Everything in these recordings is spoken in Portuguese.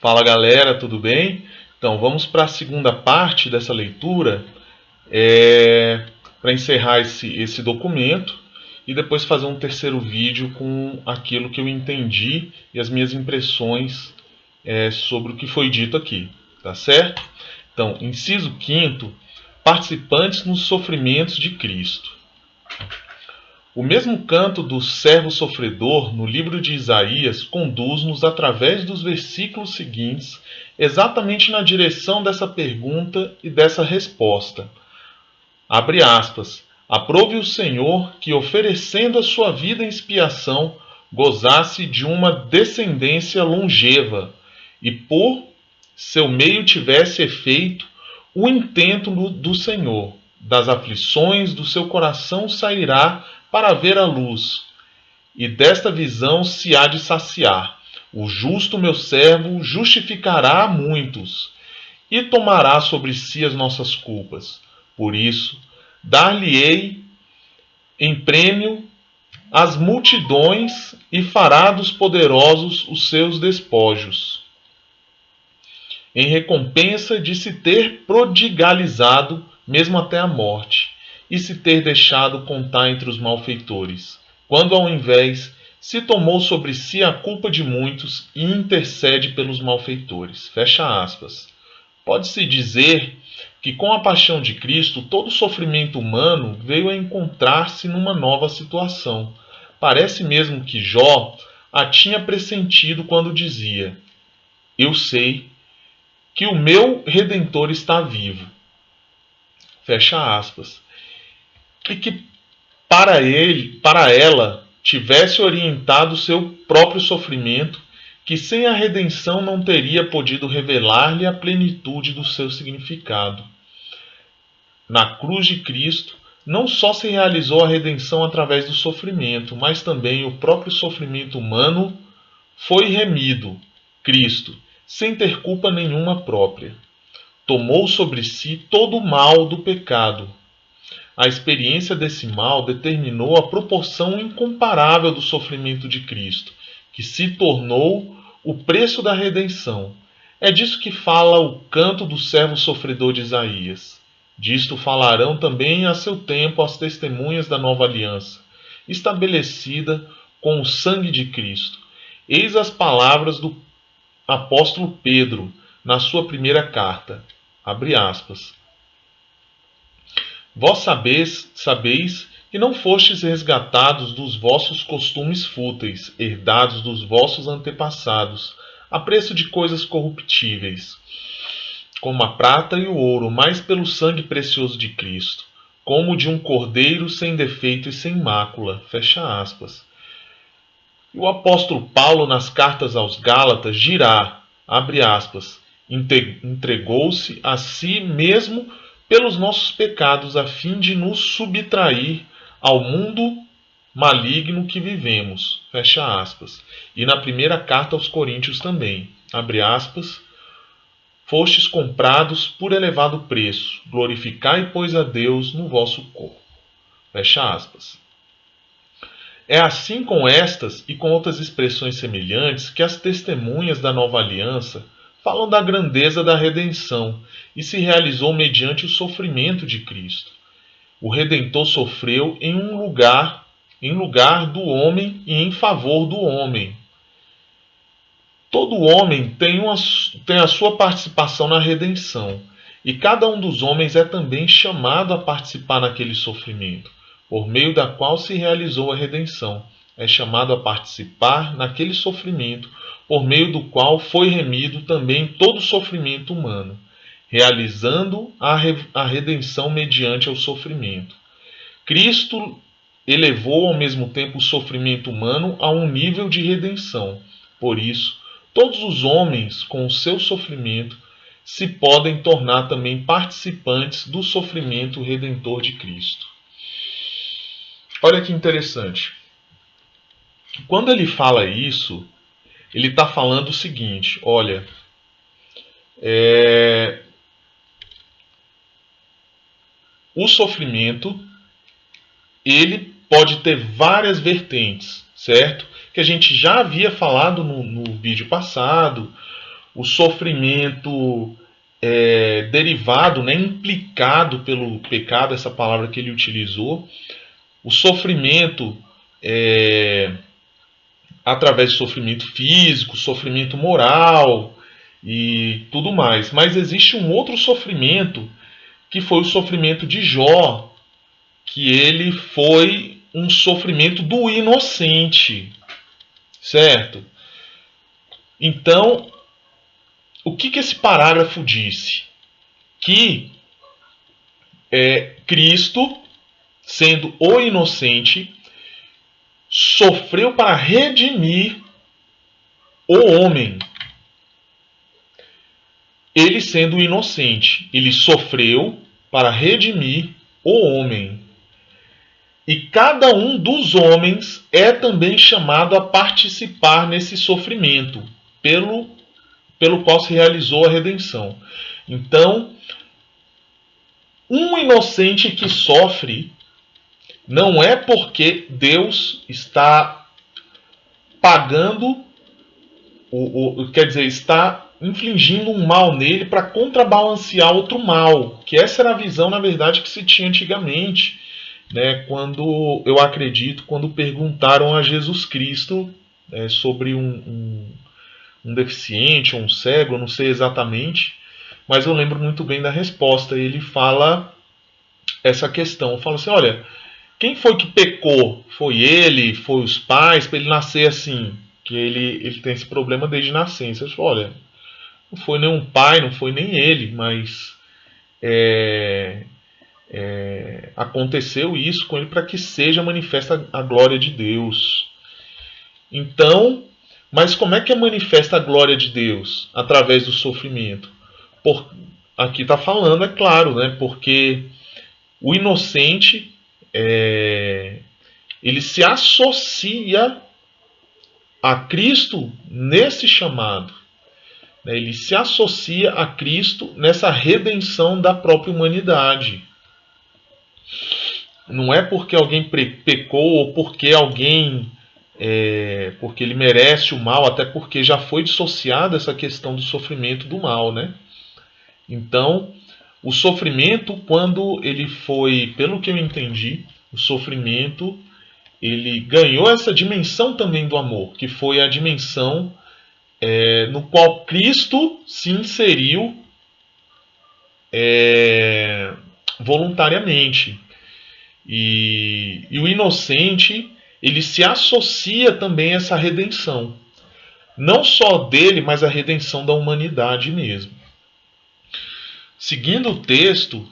Fala galera, tudo bem? Então vamos para a segunda parte dessa leitura, para encerrar esse documento e depois fazer um terceiro vídeo com aquilo que eu entendi e as minhas impressões sobre o que foi dito aqui, tá certo? Então, inciso quinto, participantes nos sofrimentos de Cristo. O mesmo canto do servo sofredor no livro de Isaías conduz-nos através dos versículos seguintes exatamente na direção dessa pergunta e dessa resposta. Abre aspas. Aprove o Senhor que, oferecendo a sua vida em expiação, gozasse de uma descendência longeva e por seu meio tivesse efeito o intento do Senhor. Das aflições do seu coração sairá para ver a luz, e desta visão se há de saciar. O justo, meu servo, justificará a muitos, e tomará sobre si as nossas culpas. Por isso, dar-lhe-ei em prêmio as multidões, e fará dos poderosos os seus despojos, em recompensa de se ter prodigalizado mesmo até a morte, e se ter deixado contar entre os malfeitores, quando ao invés se tomou sobre si a culpa de muitos e intercede pelos malfeitores. Fecha aspas. Pode-se dizer que com a paixão de Cristo, todo sofrimento humano veio a encontrar-se numa nova situação. Parece mesmo que Jó a tinha pressentido quando dizia: Eu sei que o meu Redentor está vivo. Fecha aspas. E que para ela, tivesse orientado o seu próprio sofrimento, que sem a redenção não teria podido revelar-lhe a plenitude do seu significado. Na cruz de Cristo, não só se realizou a redenção através do sofrimento, mas também o próprio sofrimento humano foi remido. Cristo, sem ter culpa nenhuma própria, tomou sobre si todo o mal do pecado. A experiência desse mal determinou a proporção incomparável do sofrimento de Cristo, que se tornou o preço da redenção. É disso que fala o canto do servo sofredor de Isaías. Disto falarão também a seu tempo as testemunhas da nova aliança, estabelecida com o sangue de Cristo. Eis as palavras do apóstolo Pedro na sua primeira carta. Abre aspas. Vós sabeis que não fostes resgatados dos vossos costumes fúteis, herdados dos vossos antepassados, a preço de coisas corruptíveis, como a prata e o ouro, mas pelo sangue precioso de Cristo, como de um cordeiro sem defeito e sem mácula. Fecha aspas. E o apóstolo Paulo, nas cartas aos Gálatas, dirá, abre aspas, entregou-se a si mesmo pelos nossos pecados, a fim de nos subtrair ao mundo maligno que vivemos. Fecha aspas. E na primeira carta aos Coríntios também, abre aspas, fostes comprados por elevado preço, glorificai, pois, a Deus no vosso corpo. Fecha aspas. É assim com estas e com outras expressões semelhantes que as testemunhas da nova aliança falam da grandeza da redenção e se realizou mediante o sofrimento de Cristo. O Redentor sofreu em lugar do homem e em favor do homem. Todo homem tem a sua participação na redenção, e cada um dos homens é também chamado a participar naquele sofrimento, por meio da qual se realizou a redenção. É chamado a participar naquele sofrimento, por meio do qual foi remido também todo o sofrimento humano, realizando a redenção mediante o sofrimento. Cristo elevou ao mesmo tempo o sofrimento humano a um nível de redenção. Por isso, todos os homens, com o seu sofrimento, se podem tornar também participantes do sofrimento redentor de Cristo. Olha que interessante. Quando ele fala isso, ele está falando o seguinte, olha, o sofrimento, ele pode ter várias vertentes, certo? Que a gente já havia falado no vídeo passado, o sofrimento derivado, né, implicado pelo pecado, essa palavra que ele utilizou, o sofrimento através de sofrimento físico, sofrimento moral e tudo mais. Mas existe um outro sofrimento, que foi o sofrimento de Jó, que ele foi um sofrimento do inocente, certo? Então, o que esse parágrafo disse? Que Cristo, sendo o inocente, sofreu para redimir o homem. Ele sendo inocente, ele sofreu para redimir o homem. E cada um dos homens é também chamado a participar nesse sofrimento, pelo qual se realizou a redenção. Então, um inocente que sofre não é porque Deus está pagando, quer dizer, está infligindo um mal nele para contrabalancear outro mal, que essa era a visão, na verdade, que se tinha antigamente, né, quando, eu acredito, quando perguntaram a Jesus Cristo sobre um deficiente, um cego, eu não sei exatamente, mas eu lembro muito bem da resposta. Ele fala essa questão, fala assim, olha, quem foi que pecou? Foi ele? Foi os pais? Para ele nascer assim? Que ele tem esse problema desde nascença. Eu falo, olha, não foi nenhum pai, não foi nem ele, mas aconteceu isso com ele para que seja manifesta a glória de Deus. Então, mas como é que é manifesta a glória de Deus? Através do sofrimento. Aqui está falando, é claro, né? Porque o inocente ele se associa a Cristo nesse chamado. Ele se associa a Cristo nessa redenção da própria humanidade. Não é porque alguém pecou ou porque alguém porque ele merece o mal, até porque já foi dissociada essa questão do sofrimento do mal, né? Então, o sofrimento, quando ele foi, pelo que eu entendi, o sofrimento ele ganhou essa dimensão também do amor, que foi a dimensão no qual Cristo se inseriu voluntariamente. E o inocente, ele se associa também a essa redenção. Não só dele, mas a redenção da humanidade mesmo. Seguindo o texto,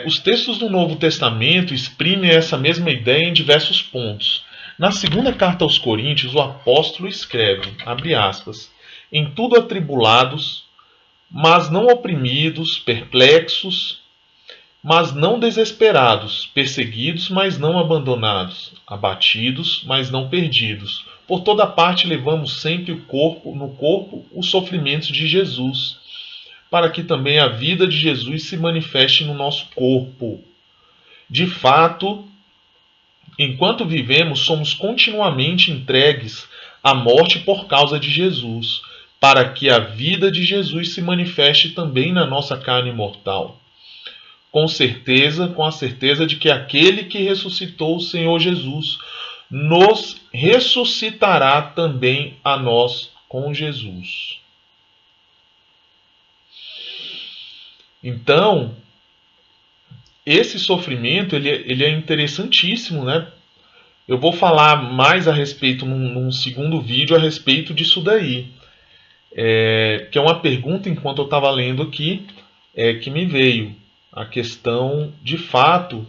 os textos do Novo Testamento exprimem essa mesma ideia em diversos pontos. Na segunda carta aos Coríntios, o apóstolo escreve, abre aspas, em tudo atribulados, mas não oprimidos, perplexos, mas não desesperados, perseguidos, mas não abandonados, abatidos, mas não perdidos. Por toda parte levamos sempre no corpo os sofrimentos de Jesus, para que também a vida de Jesus se manifeste no nosso corpo. De fato, enquanto vivemos, somos continuamente entregues à morte por causa de Jesus, para que a vida de Jesus se manifeste também na nossa carne mortal. Com a certeza de que aquele que ressuscitou o Senhor Jesus nos ressuscitará também a nós com Jesus. Então, esse sofrimento ele é interessantíssimo, né? Eu vou falar mais a respeito num segundo vídeo a respeito disso daí. Que é uma pergunta, enquanto eu estava lendo aqui, que me veio. A questão, de fato,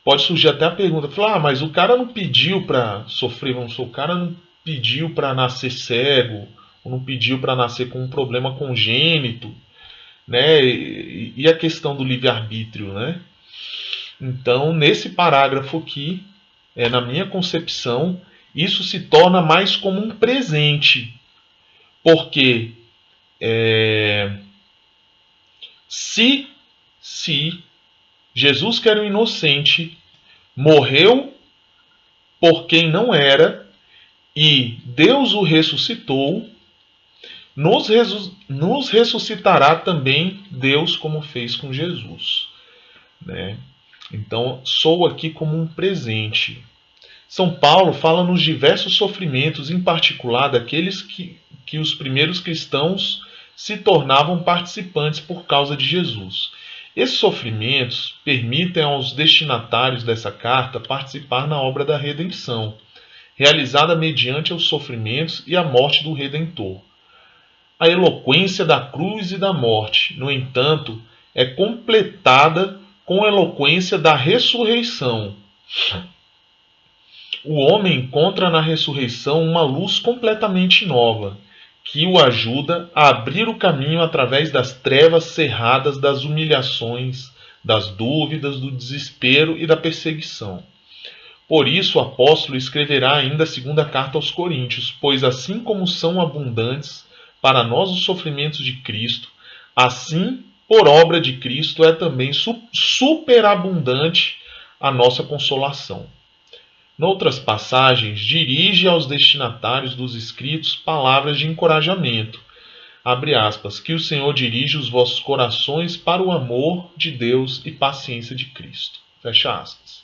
pode surgir até a pergunta, falar, mas o cara não pediu para sofrer, o cara não pediu para nascer cego, ou não pediu para nascer com um problema congênito, né? E a questão do livre-arbítrio, né? Então, nesse parágrafo aqui, na minha concepção, isso se torna mais como um presente, porque se Jesus, que era um inocente, morreu por quem não era, e Deus o ressuscitou, nos ressuscitará também Deus, como fez com Jesus, né? Então, sou aqui como um presente. São Paulo fala nos diversos sofrimentos, em particular daqueles que os primeiros cristãos se tornavam participantes por causa de Jesus. Esses sofrimentos permitem aos destinatários dessa carta participar na obra da redenção, realizada mediante os sofrimentos e a morte do Redentor. A eloquência da cruz e da morte, no entanto, é completada com a eloquência da ressurreição. O homem encontra na ressurreição uma luz completamente nova, que o ajuda a abrir o caminho através das trevas cerradas das humilhações, das dúvidas, do desespero e da perseguição. Por isso o apóstolo escreverá ainda a segunda carta aos Coríntios, pois assim como são abundantes para nós os sofrimentos de Cristo, assim, por obra de Cristo, é também superabundante a nossa consolação. Noutras passagens, dirige aos destinatários dos escritos palavras de encorajamento, abre aspas, que o Senhor dirige os vossos corações para o amor de Deus e paciência de Cristo, fecha aspas.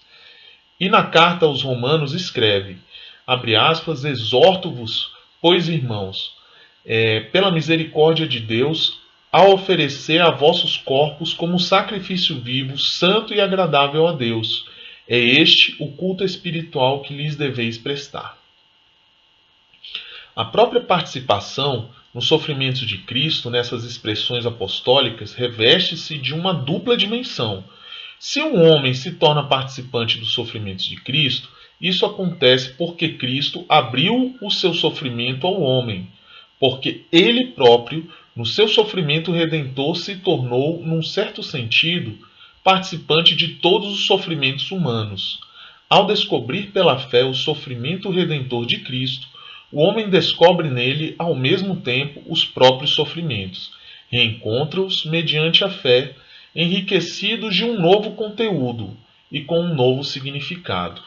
E na carta aos Romanos escreve, abre aspas, exorto-vos, pois irmãos, pela misericórdia de Deus, a oferecer a vossos corpos como sacrifício vivo, santo e agradável a Deus. É este o culto espiritual que lhes deveis prestar. A própria participação nos sofrimentos de Cristo, nessas expressões apostólicas, reveste-se de uma dupla dimensão. Se um homem se torna participante dos sofrimentos de Cristo, isso acontece porque Cristo abriu o seu sofrimento ao homem, porque ele próprio, no seu sofrimento redentor, se tornou, num certo sentido, participante de todos os sofrimentos humanos. Ao descobrir pela fé o sofrimento redentor de Cristo, o homem descobre nele, ao mesmo tempo, os próprios sofrimentos. Reencontra-os mediante a fé, enriquecidos de um novo conteúdo e com um novo significado.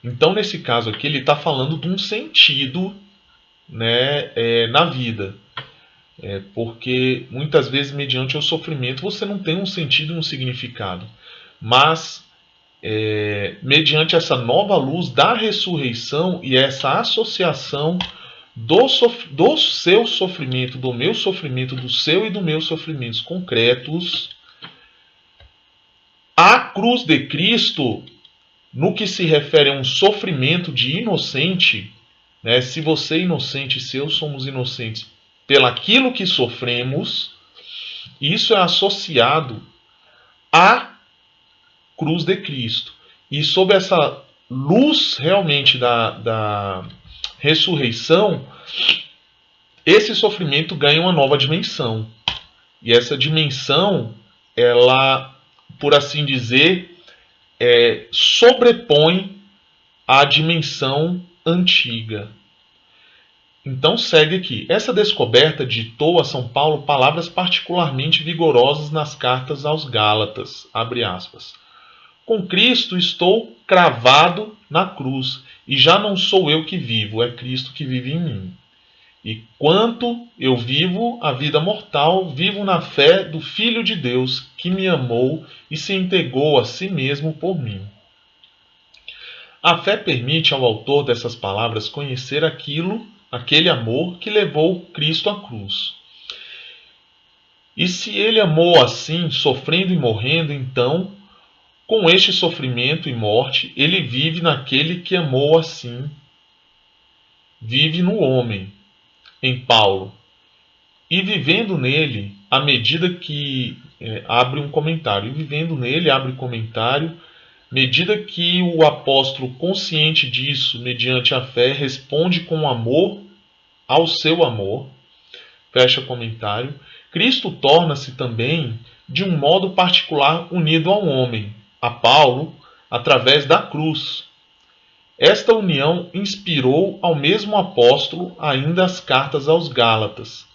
Então, nesse caso aqui, ele está falando de um sentido, né, na vida. Porque muitas vezes, mediante o sofrimento, você não tem um sentido e um significado. Mas, mediante essa nova luz da ressurreição e essa associação do seu sofrimento, do meu sofrimento, do seu e do meu sofrimentos concretos, a cruz de Cristo, no que se refere a um sofrimento de inocente, né, se você é inocente, se eu somos inocentes, pelaquilo que sofremos, isso é associado à cruz de Cristo. E sob essa luz realmente da ressurreição, esse sofrimento ganha uma nova dimensão. E essa dimensão, ela, por assim dizer, sobrepõe a dimensão antiga. Então segue aqui. Essa descoberta ditou a São Paulo palavras particularmente vigorosas nas cartas aos Gálatas, abre aspas. Com Cristo estou cravado na cruz, e já não sou eu que vivo, é Cristo que vive em mim. E quanto eu vivo a vida mortal, vivo na fé do Filho de Deus, que me amou e se entregou a si mesmo por mim. A fé permite ao autor dessas palavras conhecer aquele amor que levou Cristo à cruz. E se ele amou assim, sofrendo e morrendo, então, com este sofrimento e morte, ele vive naquele que amou assim, vive no homem, em Paulo. E vivendo nele, à medida que abre um comentário, e vivendo nele, abre comentário, medida que o apóstolo, consciente disso, mediante a fé, responde com amor ao seu amor, fecha comentário, Cristo torna-se também, de um modo particular, unido ao homem, a Paulo, através da cruz. Esta união inspirou ao mesmo apóstolo ainda as cartas aos Gálatas.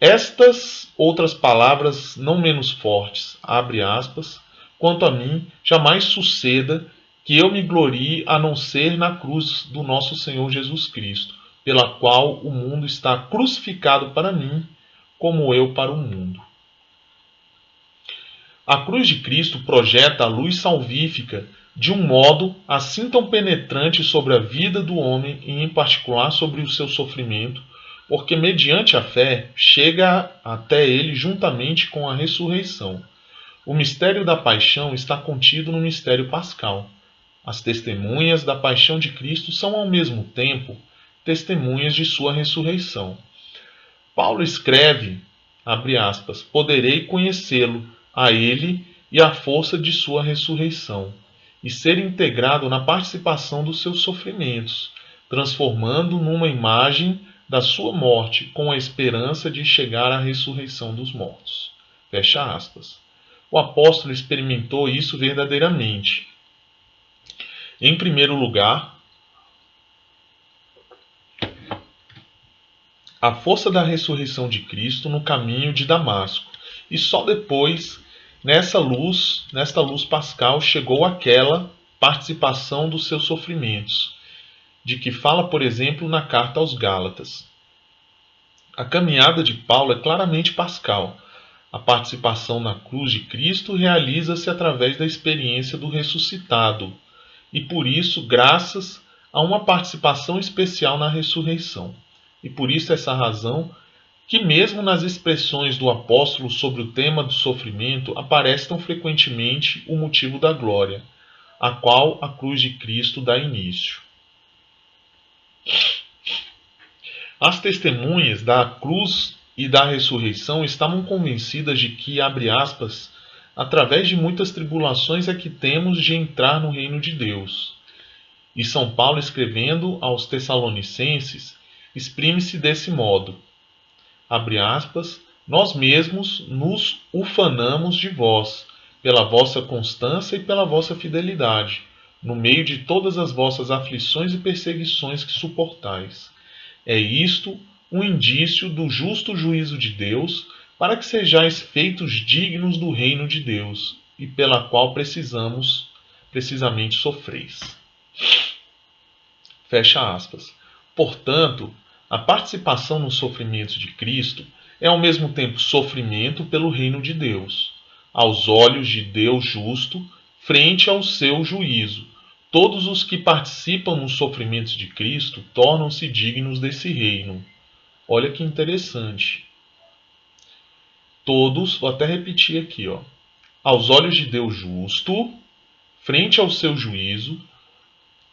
Estas outras palavras, não menos fortes, abre aspas, quanto a mim, jamais suceda que eu me glorie a não ser na cruz do nosso Senhor Jesus Cristo, pela qual o mundo está crucificado para mim, como eu para o mundo. A cruz de Cristo projeta a luz salvífica de um modo assim tão penetrante sobre a vida do homem e em particular sobre o seu sofrimento, porque mediante a fé chega até ele juntamente com a ressurreição. O mistério da paixão está contido no mistério pascal. As testemunhas da paixão de Cristo são ao mesmo tempo testemunhas de sua ressurreição. Paulo escreve, abre aspas, poderei conhecê-lo, a ele e a força de sua ressurreição, e ser integrado na participação dos seus sofrimentos, transformando numa imagem da sua morte, com a esperança de chegar à ressurreição dos mortos. Fecha aspas. O apóstolo experimentou isso verdadeiramente. Em primeiro lugar, a força da ressurreição de Cristo no caminho de Damasco, e só depois, nesta luz pascal, chegou aquela participação dos seus sofrimentos, de que fala, por exemplo, na carta aos Gálatas. A caminhada de Paulo é claramente pascal. A participação na cruz de Cristo realiza-se através da experiência do ressuscitado, e por isso, graças a uma participação especial na ressurreição. E por isso essa razão que mesmo nas expressões do apóstolo sobre o tema do sofrimento aparece tão frequentemente o motivo da glória, a qual a cruz de Cristo dá início. As testemunhas da cruz e da ressurreição estavam convencidas de que, abre aspas, através de muitas tribulações é que temos de entrar no reino de Deus. E São Paulo, escrevendo aos Tessalonicenses, exprime-se desse modo, abre aspas, nós mesmos nos ufanamos de vós, pela vossa constância e pela vossa fidelidade, no meio de todas as vossas aflições e perseguições que suportais. É isto um indício do justo juízo de Deus, para que sejais feitos dignos do reino de Deus, e pela qual precisamente sofreis. Fecha aspas. Portanto, a participação nos sofrimentos de Cristo é ao mesmo tempo sofrimento pelo reino de Deus, aos olhos de Deus justo, frente ao seu juízo. Todos os que participam nos sofrimentos de Cristo tornam-se dignos desse reino. Olha que interessante. Todos, vou até repetir aqui, ó. Aos olhos de Deus justo, frente ao seu juízo,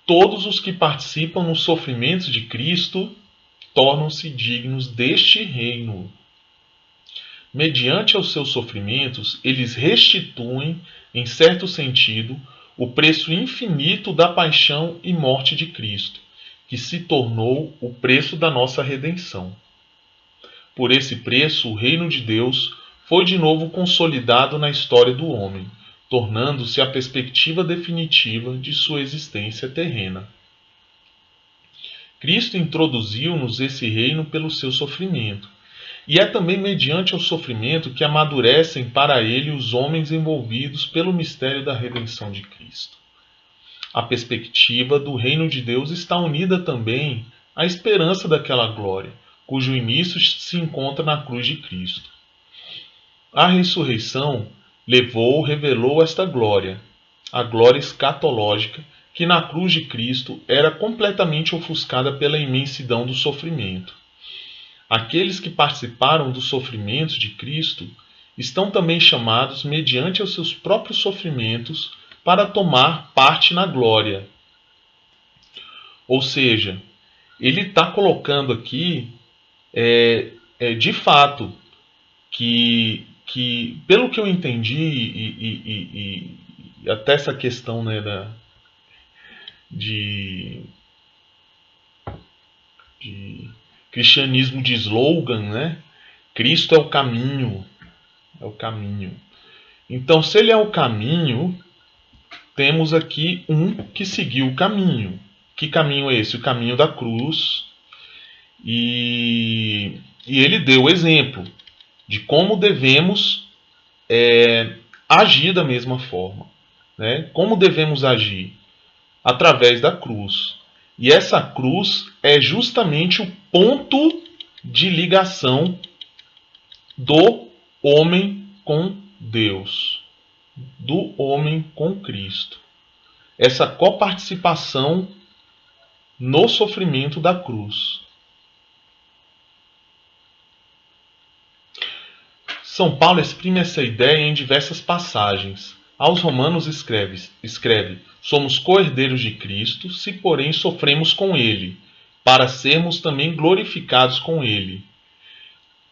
todos os que participam nos sofrimentos de Cristo tornam-se dignos deste reino. Mediante aos seus sofrimentos, eles restituem, em certo sentido, o preço infinito da paixão e morte de Cristo, que se tornou o preço da nossa redenção. Por esse preço, o reino de Deus foi de novo consolidado na história do homem, tornando-se a perspectiva definitiva de sua existência terrena. Cristo introduziu-nos esse reino pelo seu sofrimento, e é também mediante o sofrimento que amadurecem para ele os homens envolvidos pelo mistério da redenção de Cristo. A perspectiva do reino de Deus está unida também à esperança daquela glória, cujo início se encontra na cruz de Cristo. A ressurreição revelou esta glória, a glória escatológica, que na cruz de Cristo era completamente ofuscada pela imensidão do sofrimento. Aqueles que participaram dos sofrimentos de Cristo estão também chamados, mediante os seus próprios sofrimentos, para tomar parte na glória. Ou seja, ele está colocando aqui, de fato, que pelo que eu entendi, e até essa questão, né, de cristianismo de slogan, né? Cristo é o caminho. É o caminho. Então, se ele é o caminho, temos aqui um que seguiu o caminho. Que caminho é esse? O caminho da cruz. E ele deu o exemplo de como devemos agir da mesma forma. Né? Como devemos agir? Através da cruz. E essa cruz é justamente o ponto de ligação do homem com Deus, do homem com Cristo. Essa coparticipação no sofrimento da cruz. São Paulo exprime essa ideia em diversas passagens. Aos Romanos escreve: somos co-herdeiros de Cristo, se porém sofremos com ele, para sermos também glorificados com ele.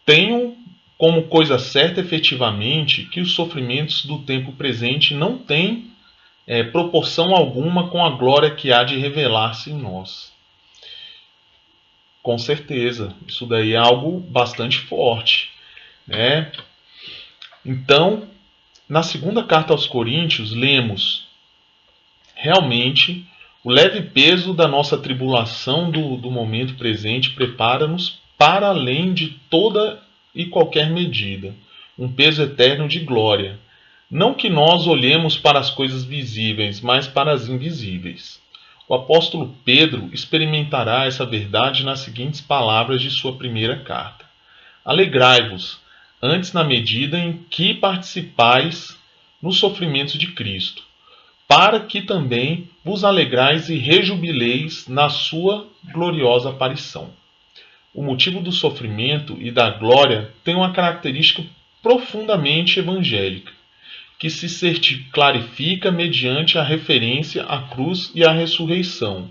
Tenho como coisa certa efetivamente que os sofrimentos do tempo presente não têm proporção alguma com a glória que há de revelar-se em nós. Com certeza, isso daí é algo bastante forte, né? Então, na segunda carta aos Coríntios, lemos: realmente, o leve peso da nossa tribulação do momento presente prepara-nos para além de toda e qualquer medida, um peso eterno de glória. Não que nós olhemos para as coisas visíveis, mas para as invisíveis. O apóstolo Pedro experimentará essa verdade nas seguintes palavras de sua primeira carta: alegrai-vos, antes na medida em que participais nos sofrimentos de Cristo, para que também vos alegrais e rejubileis na sua gloriosa aparição. O motivo do sofrimento e da glória tem uma característica profundamente evangélica, que se clarifica mediante a referência à cruz e à ressurreição.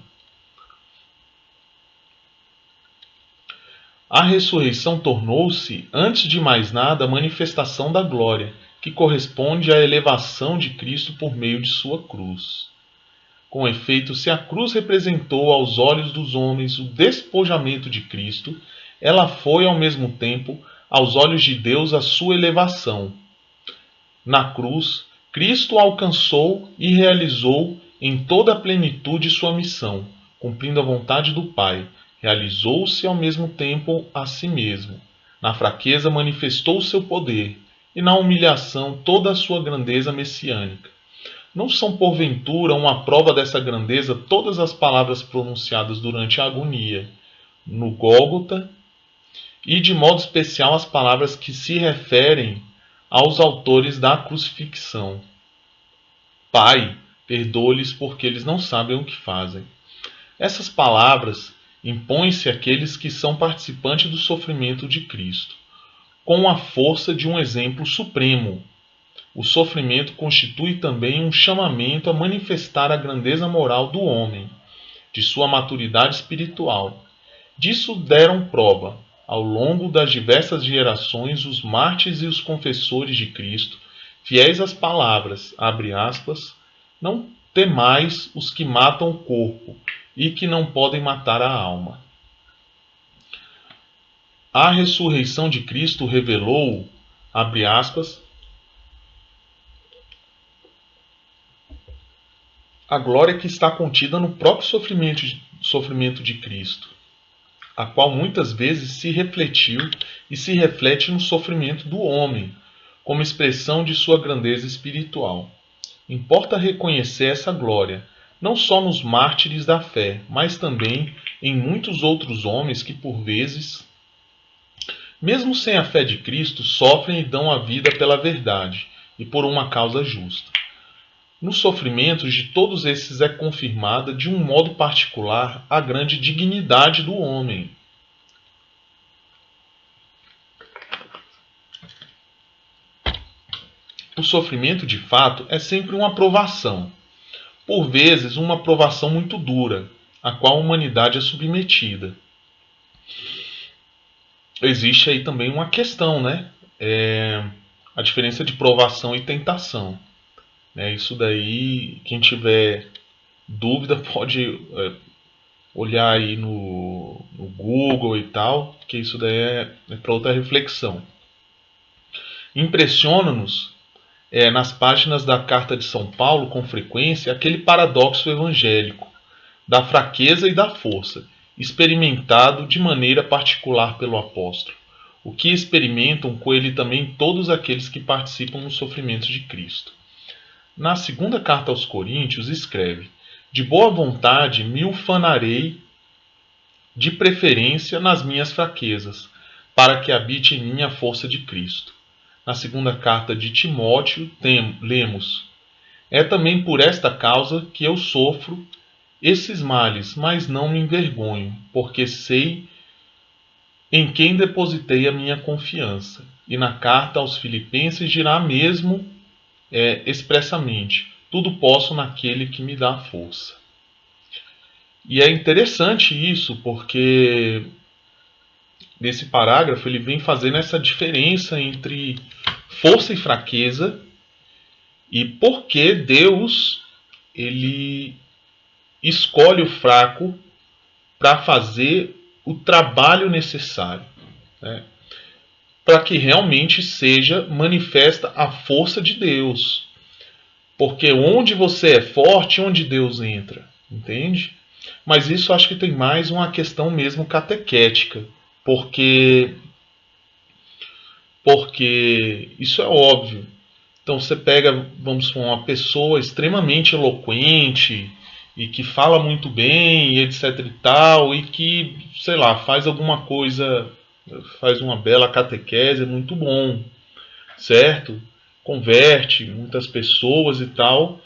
A ressurreição tornou-se, antes de mais nada, a manifestação da glória, que corresponde à elevação de Cristo por meio de sua cruz. Com efeito, se a cruz representou aos olhos dos homens o despojamento de Cristo, ela foi, ao mesmo tempo, aos olhos de Deus, a sua elevação. Na cruz, Cristo alcançou e realizou em toda a plenitude sua missão, cumprindo a vontade do Pai. Realizou-se ao mesmo tempo a si mesmo. Na fraqueza manifestou o seu poder, e na humilhação toda a sua grandeza messiânica. Não são porventura uma prova dessa grandeza todas as palavras pronunciadas durante a agonia, no Gólgota, e de modo especial as palavras que se referem aos autores da crucifixão: Pai, perdoa-lhes porque eles não sabem o que fazem. Essas palavras impõem-se àqueles que são participantes do sofrimento de Cristo, com a força de um exemplo supremo. O sofrimento constitui também um chamamento a manifestar a grandeza moral do homem, de sua maturidade espiritual. Disso deram prova, ao longo das diversas gerações, os mártires e os confessores de Cristo, fiéis às palavras, abre aspas, não temais os que matam o corpo e que não podem matar a alma. A ressurreição de Cristo revelou, abre aspas, a glória que está contida no próprio sofrimento de Cristo, a qual muitas vezes se refletiu e se reflete no sofrimento do homem, como expressão de sua grandeza espiritual. Importa reconhecer essa glória, não só nos mártires da fé, mas também em muitos outros homens que, por vezes, mesmo sem a fé de Cristo, sofrem e dão a vida pela verdade e por uma causa justa. Nos sofrimentos de todos esses é confirmada, de um modo particular, a grande dignidade do homem. O sofrimento, de fato, é sempre uma provação. Por vezes, uma provação muito dura, a qual a humanidade é submetida. Existe aí também uma questão, né? A diferença de provação e tentação. Isso daí, quem tiver dúvida pode olhar aí no Google e tal, que isso daí é para outra reflexão. Impressiona-nos nas páginas da Carta de São Paulo, com frequência, aquele paradoxo evangélico da fraqueza e da força, experimentado de maneira particular pelo apóstolo, o que experimentam com ele também todos aqueles que participam nos sofrimentos de Cristo. Na segunda carta aos Coríntios, escreve: De boa vontade me ufanarei, de preferência nas minhas fraquezas, para que habite em mim a força de Cristo. Na segunda carta de Timóteo, lemos: é também por esta causa que eu sofro esses males, mas não me envergonho, porque sei em quem depositei a minha confiança. E na carta aos Filipenses dirá mesmo expressamente: tudo posso naquele que me dá força. E é interessante isso, porque nesse parágrafo ele vem fazendo essa diferença entre força e fraqueza, e por que Deus ele escolhe o fraco para fazer o trabalho necessário, né? Para que realmente seja manifesta a força de Deus. Porque onde você é forte, onde Deus entra, entende? Mas isso acho que tem mais uma questão mesmo catequética, porque isso é óbvio. Então você pega, vamos supor, uma pessoa extremamente eloquente e que fala muito bem, etc e tal, e que, sei lá, faz alguma coisa, faz uma bela catequese, é muito bom, certo? Converte muitas pessoas e tal,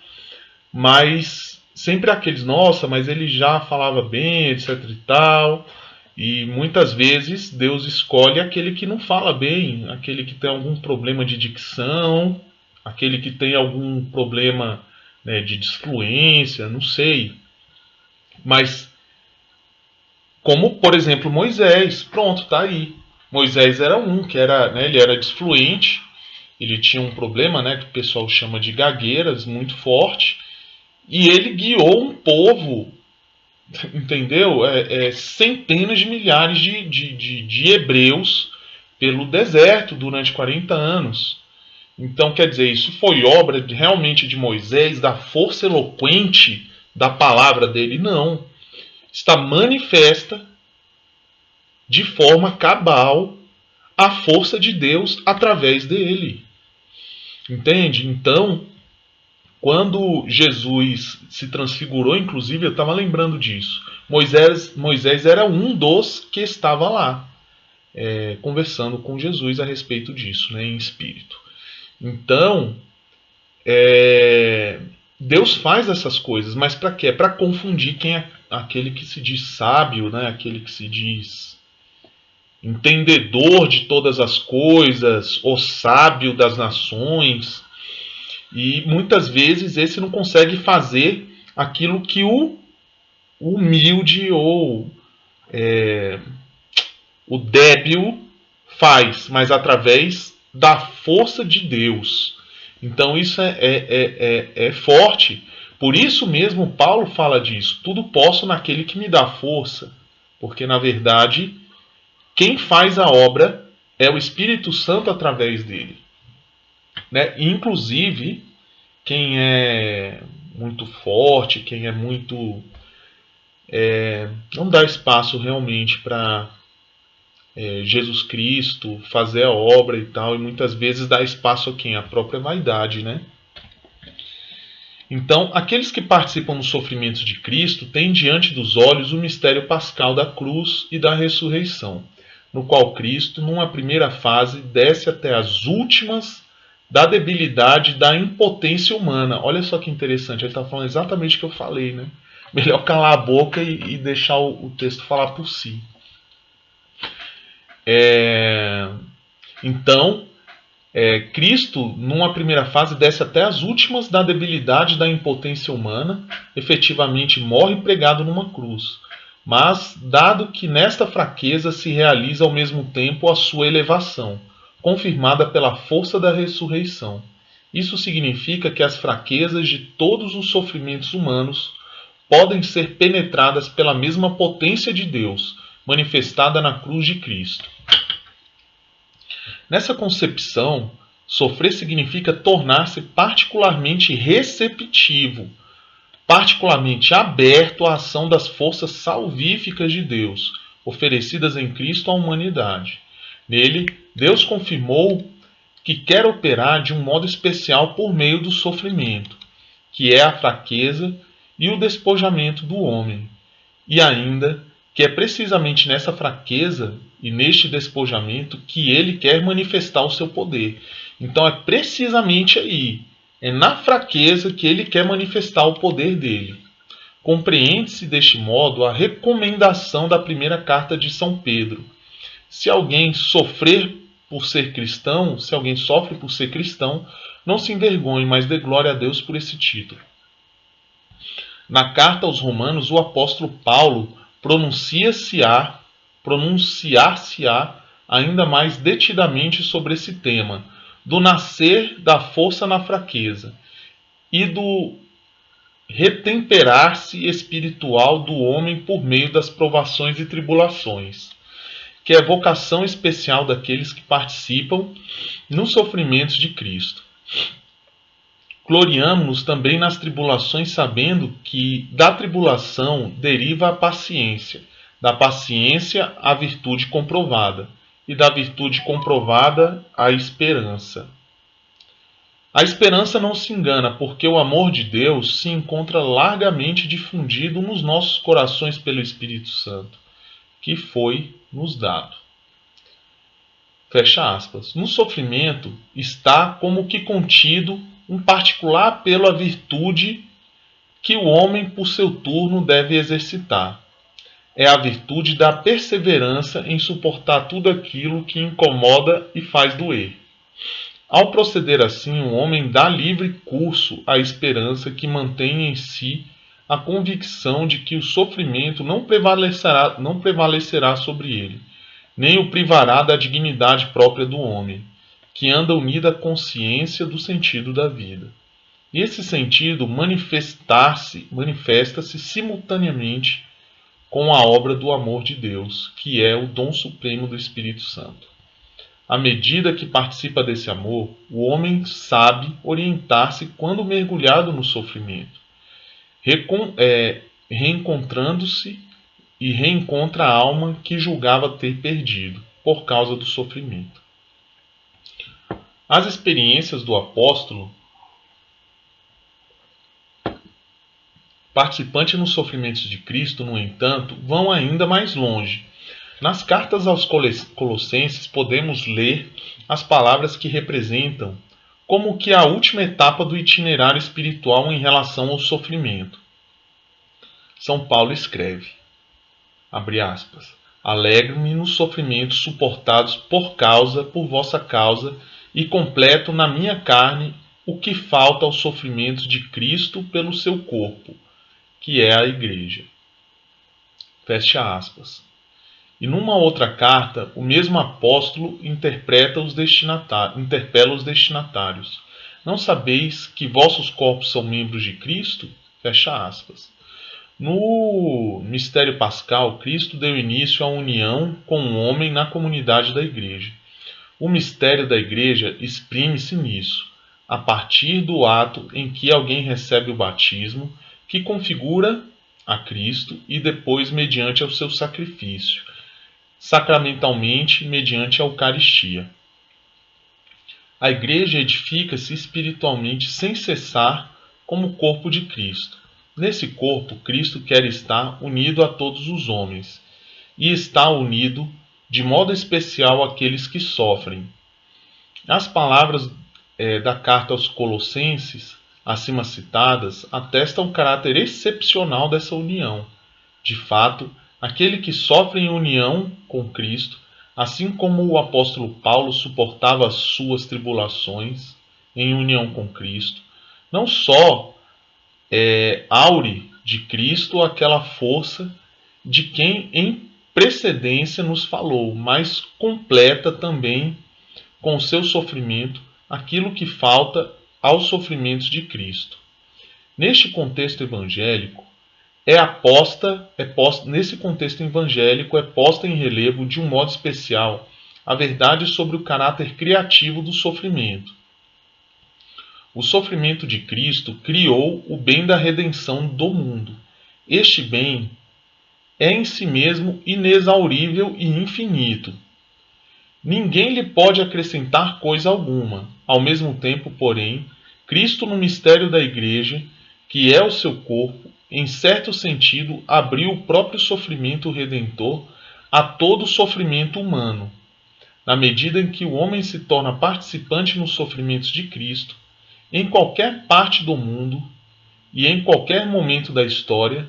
mas sempre aqueles, nossa, mas ele já falava bem, etc e tal. E muitas vezes Deus escolhe aquele que não fala bem, aquele que tem algum problema de dicção, aquele que tem algum problema, né, de disfluência, não sei. Mas, como por exemplo Moisés, pronto, tá aí. Moisés era um que era, né, ele era disfluente, ele tinha um problema, né, que o pessoal chama de gagueiras, muito forte, e ele guiou um povo, entendeu? Centenas de milhares de hebreus pelo deserto durante 40 anos. Então, quer dizer, isso foi obra realmente de Moisés, da força eloquente da palavra dele? Não. Está manifesta de forma cabal a força de Deus através dele. Entende? Então, quando Jesus se transfigurou, inclusive, eu estava lembrando disso. Moisés era um dos que estava lá, conversando com Jesus a respeito disso, né, em espírito. Então, Deus faz essas coisas, mas para quê? É para confundir quem é aquele que se diz sábio, né, aquele que se diz entendedor de todas as coisas, o sábio das nações. E muitas vezes esse não consegue fazer aquilo que o humilde ou o débil faz, mas através da força de Deus. Então isso é forte. Por isso mesmo Paulo fala disso. Tudo posso naquele que me dá força. Porque na verdade quem faz a obra é o Espírito Santo através dele, né? Inclusive quem é muito forte, quem é muito não dá espaço realmente para Jesus Cristo fazer a obra e tal, e muitas vezes dá espaço a quem? A própria vaidade, né? Então, aqueles que participam dos sofrimentos de Cristo têm diante dos olhos o mistério pascal da cruz e da ressurreição, no qual Cristo, numa primeira fase, desce até as últimas da debilidade e da impotência humana. Olha só que interessante, ele está falando exatamente o que eu falei, né? Melhor calar a boca e deixar o texto falar por si. Então, Cristo, numa primeira fase, desce até as últimas da debilidade e da impotência humana, efetivamente morre pregado numa cruz. Mas, dado que nesta fraqueza se realiza ao mesmo tempo a sua elevação, confirmada pela força da ressurreição. Isso significa que as fraquezas de todos os sofrimentos humanos podem ser penetradas pela mesma potência de Deus, manifestada na cruz de Cristo. Nessa concepção, sofrer significa tornar-se particularmente receptivo, particularmente aberto à ação das forças salvíficas de Deus, oferecidas em Cristo à humanidade. Nele, Deus confirmou que quer operar de um modo especial por meio do sofrimento, que é a fraqueza, e o despojamento do homem, e ainda que é precisamente nessa fraqueza e neste despojamento que ele quer manifestar o seu poder. Então é precisamente aí, é na fraqueza que ele quer manifestar o poder dele. Compreende-se deste modo a recomendação da primeira carta de São Pedro. Se alguém sofrer por ser cristão, se alguém sofre por ser cristão, não se envergonhe, mas dê glória a Deus por esse título. Na carta aos Romanos, o apóstolo Paulo pronunciar-se-á ainda mais detidamente sobre esse tema, do nascer da força na fraqueza e do retemperar-se espiritual do homem por meio das provações e tribulações, que é a vocação especial daqueles que participam nos sofrimentos de Cristo. Gloriamo-nos também nas tribulações, sabendo que da tribulação deriva a paciência, da paciência a virtude comprovada, e da virtude comprovada a esperança. A esperança não se engana, porque o amor de Deus se encontra largamente difundido nos nossos corações pelo Espírito Santo, que foi nos dado. Fecha aspas. No sofrimento está como que contido um particular apelo à virtude que o homem, por seu turno, deve exercitar. É a virtude da perseverança em suportar tudo aquilo que incomoda e faz doer. Ao proceder assim, o homem dá livre curso à esperança que mantém em si a convicção de que o sofrimento não prevalecerá sobre ele, nem o privará da dignidade própria do homem, que anda unida à consciência do sentido da vida. E esse sentido manifesta-se simultaneamente com a obra do amor de Deus, que é o dom supremo do Espírito Santo. À medida que participa desse amor, o homem sabe orientar-se quando mergulhado no sofrimento, reencontrando-se e reencontra a alma que julgava ter perdido por causa do sofrimento. As experiências do apóstolo, participante nos sofrimentos de Cristo, no entanto, vão ainda mais longe. Nas cartas aos Colossenses podemos ler as palavras que representam como que a última etapa do itinerário espiritual em relação ao sofrimento. São Paulo escreve, abre aspas, alegro-me nos sofrimentos suportados por vossa causa, e completo na minha carne o que falta aos sofrimentos de Cristo pelo seu corpo, que é a Igreja. Fecha aspas. E numa outra carta, o mesmo apóstolo interpela os destinatários. Não sabeis que vossos corpos são membros de Cristo? Fecha aspas. No mistério pascal, Cristo deu início à união com o homem na comunidade da Igreja. O mistério da Igreja exprime-se nisso, a partir do ato em que alguém recebe o batismo, que configura a Cristo, e depois mediante ao seu sacrifício, sacramentalmente mediante a Eucaristia. A Igreja edifica-se espiritualmente sem cessar como corpo de Cristo. Nesse corpo, Cristo quer estar unido a todos os homens, e está unido de modo especial àqueles que sofrem. As palavras da carta aos Colossenses, acima citadas, atestam o caráter excepcional dessa união. De fato, aquele que sofre em união com Cristo, assim como o apóstolo Paulo suportava as suas tribulações em união com Cristo, não só aure de Cristo aquela força de quem em precedência nos falou, mas completa também com o seu sofrimento aquilo que falta aos sofrimentos de Cristo. Neste contexto evangélico, nesse contexto evangélico é posta em relevo de um modo especial a verdade sobre o caráter criativo do sofrimento. O sofrimento de Cristo criou o bem da redenção do mundo. Este bem é em si mesmo inexaurível e infinito. Ninguém lhe pode acrescentar coisa alguma. Ao mesmo tempo, porém, Cristo, no mistério da Igreja, que é o seu corpo, em certo sentido, abriu o próprio sofrimento redentor a todo o sofrimento humano. Na medida em que o homem se torna participante nos sofrimentos de Cristo, em qualquer parte do mundo e em qualquer momento da história,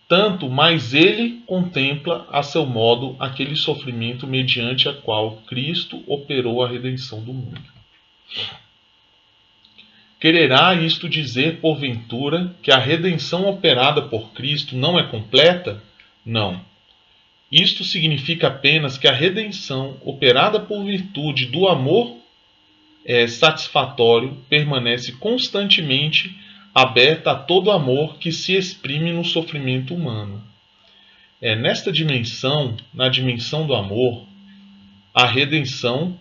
tanto mais ele contempla a seu modo aquele sofrimento mediante a qual Cristo operou a redenção do mundo. Quererá isto dizer, porventura, que a redenção operada por Cristo não é completa? Não. Isto significa apenas que a redenção operada por virtude do amor satisfatório permanece constantemente aberta a todo amor que se exprime no sofrimento humano. Nesta dimensão, na dimensão do amor, a redenção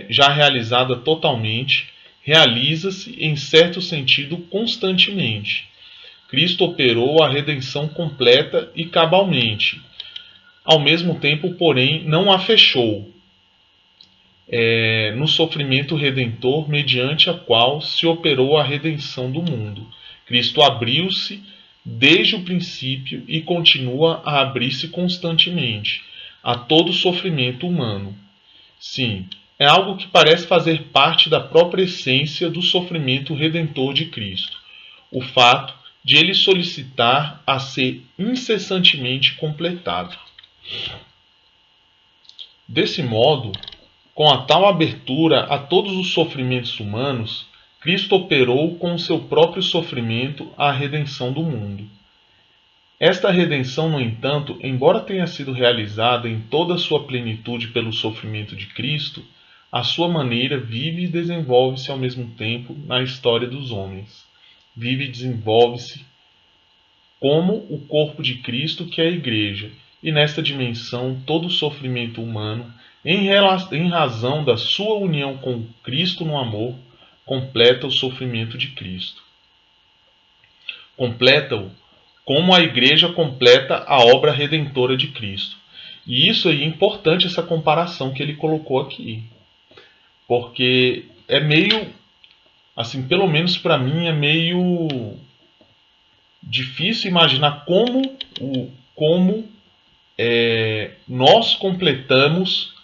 já realizada totalmente, realiza-se em certo sentido constantemente. Cristo operou a redenção completa e cabalmente. Ao mesmo tempo, porém, não a fechou no sofrimento redentor mediante a qual se operou a redenção do mundo. Cristo abriu-se desde o princípio e continua a abrir-se constantemente a todo sofrimento humano. Sim, é algo que parece fazer parte da própria essência do sofrimento redentor de Cristo, o fato de ele solicitar a ser incessantemente completado. Desse modo, com a tal abertura a todos os sofrimentos humanos, Cristo operou com o seu próprio sofrimento a redenção do mundo. Esta redenção, no entanto, embora tenha sido realizada em toda a sua plenitude pelo sofrimento de Cristo, à sua maneira vive e desenvolve-se ao mesmo tempo na história dos homens. Vive e desenvolve-se como o corpo de Cristo, que é a Igreja, e nesta dimensão todo o sofrimento humano, em razão da sua união com Cristo no amor, completa o sofrimento de Cristo. Completa-o como a Igreja completa a obra redentora de Cristo. E isso aí é importante, essa comparação que ele colocou aqui. Porque é meio, assim, pelo menos para mim, é meio difícil imaginar como nós completamos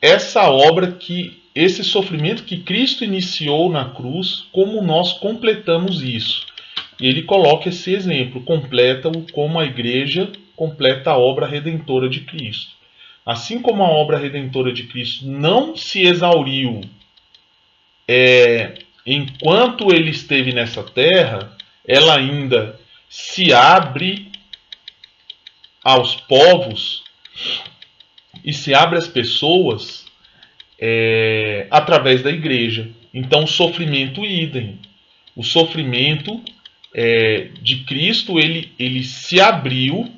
essa obra, que esse sofrimento que Cristo iniciou na cruz, como nós completamos isso. E ele coloca esse exemplo: completa-o como a Igreja completa a obra redentora de Cristo. Assim como a obra redentora de Cristo não se exauriu enquanto ele esteve nessa terra, ela ainda se abre aos povos e se abre às pessoas através da igreja. Então o sofrimento idem. O sofrimento de Cristo, ele se abriu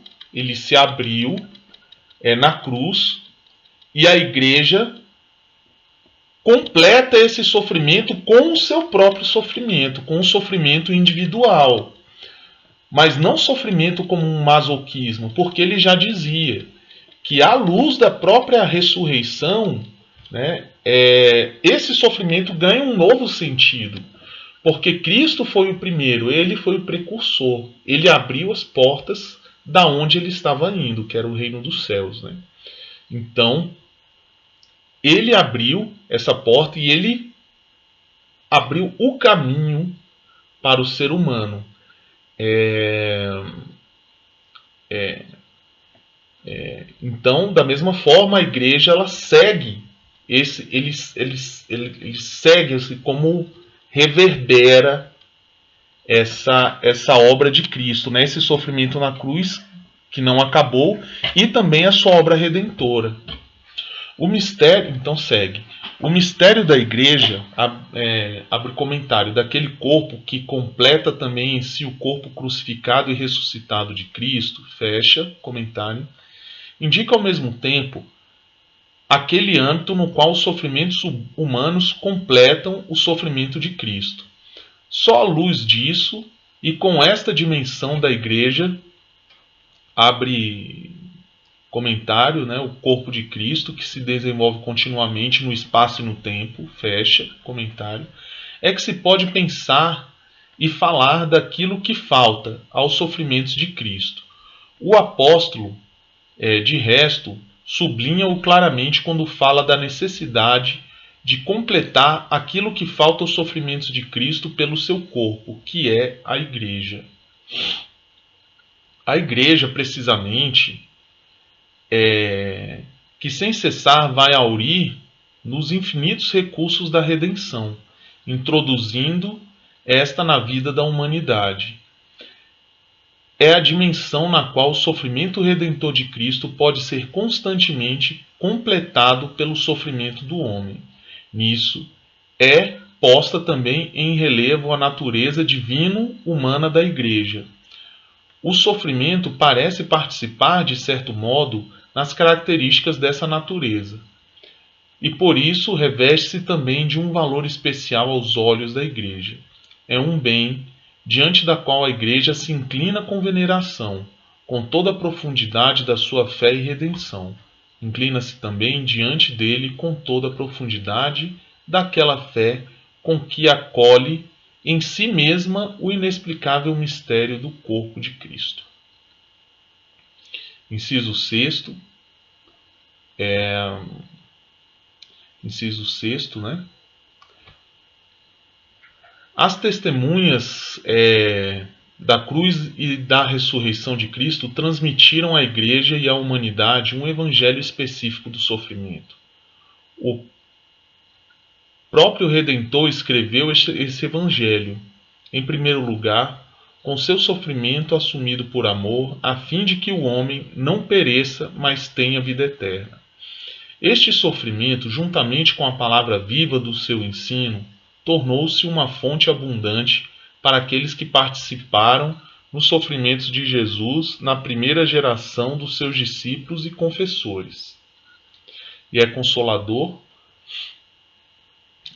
na cruz, e a igreja completa esse sofrimento com o seu próprio sofrimento, com o sofrimento individual. Mas não sofrimento como um masoquismo, porque ele já dizia que à luz da própria ressurreição, né, esse sofrimento ganha um novo sentido. Porque Cristo foi o primeiro, ele foi o precursor. Ele abriu as portas da onde ele estava indo, que era o reino dos céus, né? Então, ele abriu essa porta e ele abriu o caminho para o ser humano. Então, da mesma forma, a igreja ela segue ele segue assim, como reverbera essa obra de Cristo, né? Esse sofrimento na cruz que não acabou, e também a sua obra redentora. O mistério, então segue. O mistério da igreja, abre comentário, daquele corpo que completa também em si o corpo crucificado e ressuscitado de Cristo, fecha comentário, indica ao mesmo tempo aquele âmbito no qual os sofrimentos humanos completam o sofrimento de Cristo. Só à luz disso e com esta dimensão da igreja, abre comentário, né, o corpo de Cristo que se desenvolve continuamente no espaço e no tempo, fecha comentário, é que se pode pensar e falar daquilo que falta aos sofrimentos de Cristo. O apóstolo, de resto, sublinha-o claramente quando fala da necessidade de completar aquilo que falta aos sofrimentos de Cristo pelo seu corpo, que é a igreja. A igreja, precisamente, que sem cessar vai aurir nos infinitos recursos da redenção, introduzindo esta na vida da humanidade. É a dimensão na qual o sofrimento redentor de Cristo pode ser constantemente completado pelo sofrimento do homem. Nisso é posta também em relevo a natureza divino-humana da Igreja. O sofrimento parece participar, de certo modo, nas características dessa natureza, e por isso reveste-se também de um valor especial aos olhos da Igreja. É um bem diante da qual a Igreja se inclina com veneração, com toda a profundidade da sua fé e redenção. Inclina-se também diante dele com toda a profundidade daquela fé com que acolhe em si mesma o inexplicável mistério do corpo de Cristo. Inciso 6, né? As testemunhas da cruz e da ressurreição de Cristo transmitiram à Igreja e à humanidade um evangelho específico do sofrimento. O próprio Redentor escreveu esse evangelho, em primeiro lugar, com seu sofrimento assumido por amor, a fim de que o homem não pereça, mas tenha vida eterna. Este sofrimento, juntamente com a palavra viva do seu ensino, tornou-se uma fonte abundante para aqueles que participaram nos sofrimentos de Jesus na primeira geração dos seus discípulos e confessores. E é consolador,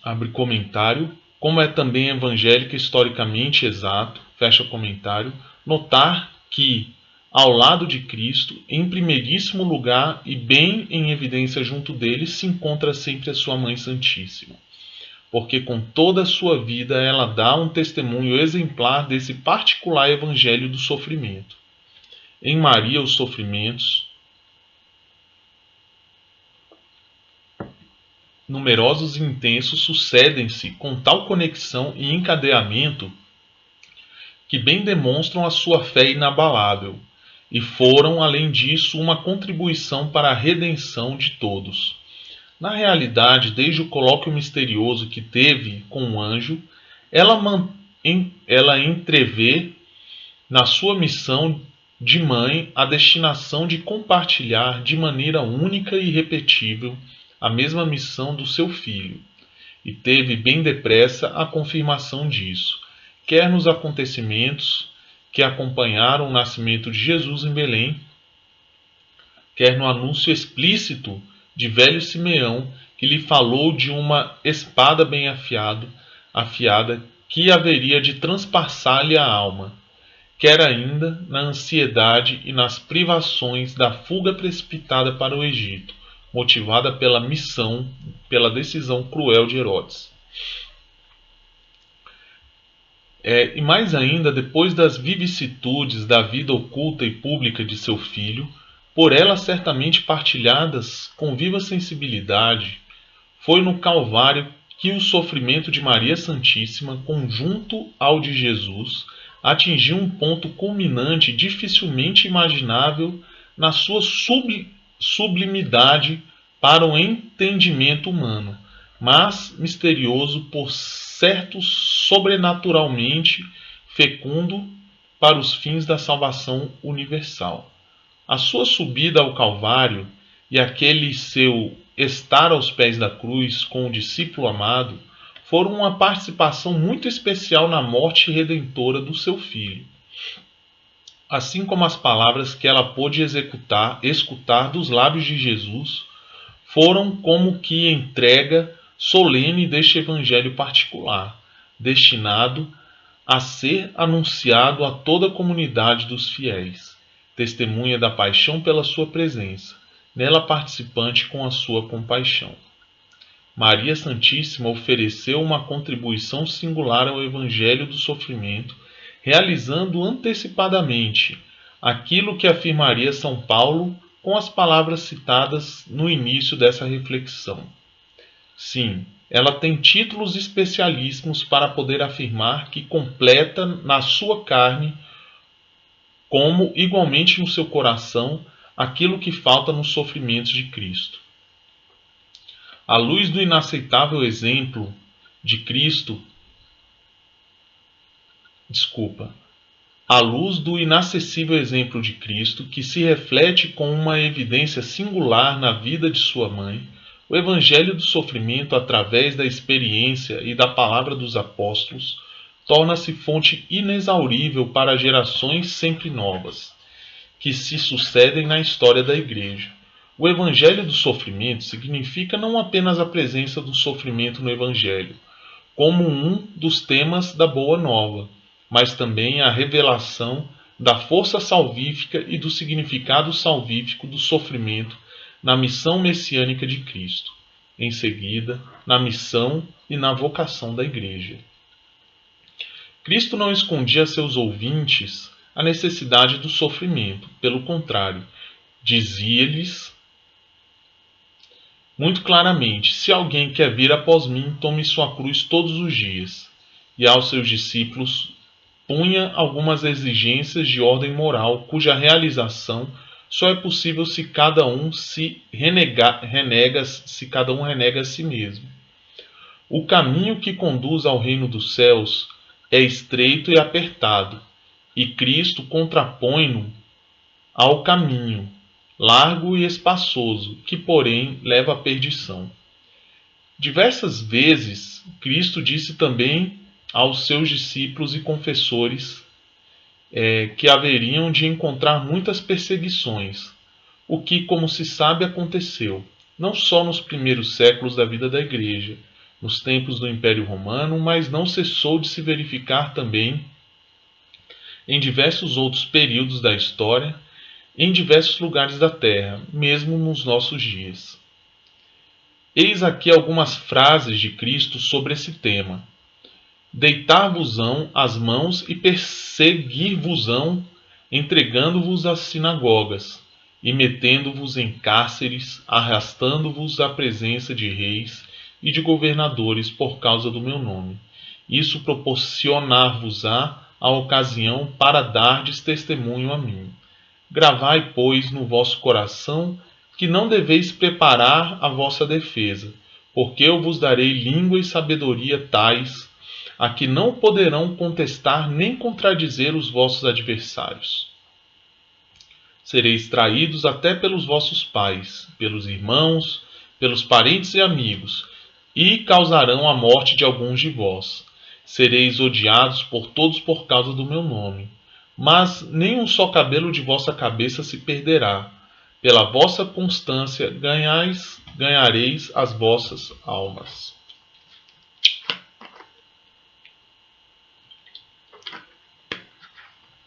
abre comentário, como é também evangélico historicamente exato, fecha comentário, notar que, ao lado de Cristo, em primeiríssimo lugar e bem em evidência junto dele, se encontra sempre a sua Mãe Santíssima, porque com toda a sua vida ela dá um testemunho exemplar desse particular evangelho do sofrimento. Em Maria, os sofrimentos, numerosos e intensos, sucedem-se com tal conexão e encadeamento que bem demonstram a sua fé inabalável, e foram, além disso, uma contribuição para a redenção de todos. Na realidade, desde o colóquio misterioso que teve com o anjo, ela entrevê na sua missão de mãe a destinação de compartilhar de maneira única e irrepetível a mesma missão do seu filho, e teve bem depressa a confirmação disso, quer nos acontecimentos que acompanharam o nascimento de Jesus em Belém, quer no anúncio explícito de velho Simeão, que lhe falou de uma espada bem afiada que haveria de transpassar-lhe a alma, quer ainda na ansiedade e nas privações da fuga precipitada para o Egito, motivada pela decisão cruel de Herodes. E mais ainda, depois das vicissitudes da vida oculta e pública de seu filho, por ela certamente partilhadas com viva sensibilidade, foi no Calvário que o sofrimento de Maria Santíssima, conjunto ao de Jesus, atingiu um ponto culminante dificilmente imaginável na sua sublimidade para o entendimento humano, mas misterioso por certo sobrenaturalmente fecundo para os fins da salvação universal. A sua subida ao Calvário e aquele seu estar aos pés da cruz com o discípulo amado foram uma participação muito especial na morte redentora do seu filho, assim como as palavras que ela pôde escutar dos lábios de Jesus foram como que entrega solene deste evangelho particular, destinado a ser anunciado a toda a comunidade dos fiéis, testemunha da paixão pela sua presença, nela participante com a sua compaixão. Maria Santíssima ofereceu uma contribuição singular ao Evangelho do Sofrimento, realizando antecipadamente aquilo que afirmaria São Paulo com as palavras citadas no início dessa reflexão. Sim, ela tem títulos especialíssimos para poder afirmar que completa na sua carne, como igualmente no seu coração, aquilo que falta nos sofrimentos de Cristo. À luz do inaceitável exemplo de Cristo, à luz do inacessível exemplo de Cristo, que se reflete com uma evidência singular na vida de sua mãe, o Evangelho do Sofrimento, através da experiência e da palavra dos apóstolos, torna-se fonte inexaurível para gerações sempre novas, que se sucedem na história da Igreja. O Evangelho do Sofrimento significa não apenas a presença do sofrimento no Evangelho, como um dos temas da Boa Nova, mas também a revelação da força salvífica e do significado salvífico do sofrimento na missão messiânica de Cristo, em seguida, na missão e na vocação da Igreja. Cristo não escondia a seus ouvintes a necessidade do sofrimento, pelo contrário, dizia-lhes muito claramente: se alguém quer vir após mim, tome sua cruz todos os dias. E aos seus discípulos punha algumas exigências de ordem moral, cuja realização só é possível se cada um renega a si mesmo. O caminho que conduz ao reino dos céus é estreito e apertado, e Cristo contrapõe-no ao caminho largo e espaçoso, que porém leva à perdição. Diversas vezes Cristo disse também aos seus discípulos e confessores que haveriam de encontrar muitas perseguições, o que, como se sabe, aconteceu, não só nos primeiros séculos da vida da Igreja, nos tempos do Império Romano, mas não cessou de se verificar também em diversos outros períodos da história, em diversos lugares da Terra, mesmo nos nossos dias. Eis aqui algumas frases de Cristo sobre esse tema: deitar-vos-ão as mãos e perseguir-vos-ão, entregando-vos às sinagogas, e metendo-vos em cárceres, arrastando-vos à presença de reis e de governadores por causa do meu nome. Isso proporcionar-vos-á a ocasião para dardes testemunho a mim. Gravai, pois, no vosso coração que não deveis preparar a vossa defesa, porque eu vos darei língua e sabedoria tais a que não poderão contestar nem contradizer os vossos adversários. Sereis traídos até pelos vossos pais, pelos irmãos, pelos parentes e amigos, e causarão a morte de alguns de vós. Sereis odiados por todos por causa do meu nome. Mas nem um só cabelo de vossa cabeça se perderá. Pela vossa constância ganhareis as vossas almas.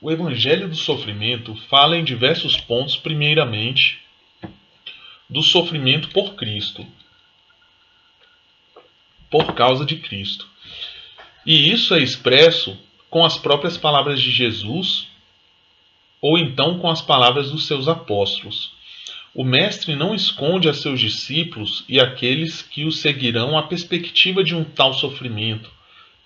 O Evangelho do Sofrimento fala em diversos pontos, primeiramente, do sofrimento por Cristo, por causa de Cristo. E isso é expresso com as próprias palavras de Jesus, ou então com as palavras dos seus apóstolos. O Mestre não esconde a seus discípulos e àqueles que o seguirão a perspectiva de um tal sofrimento.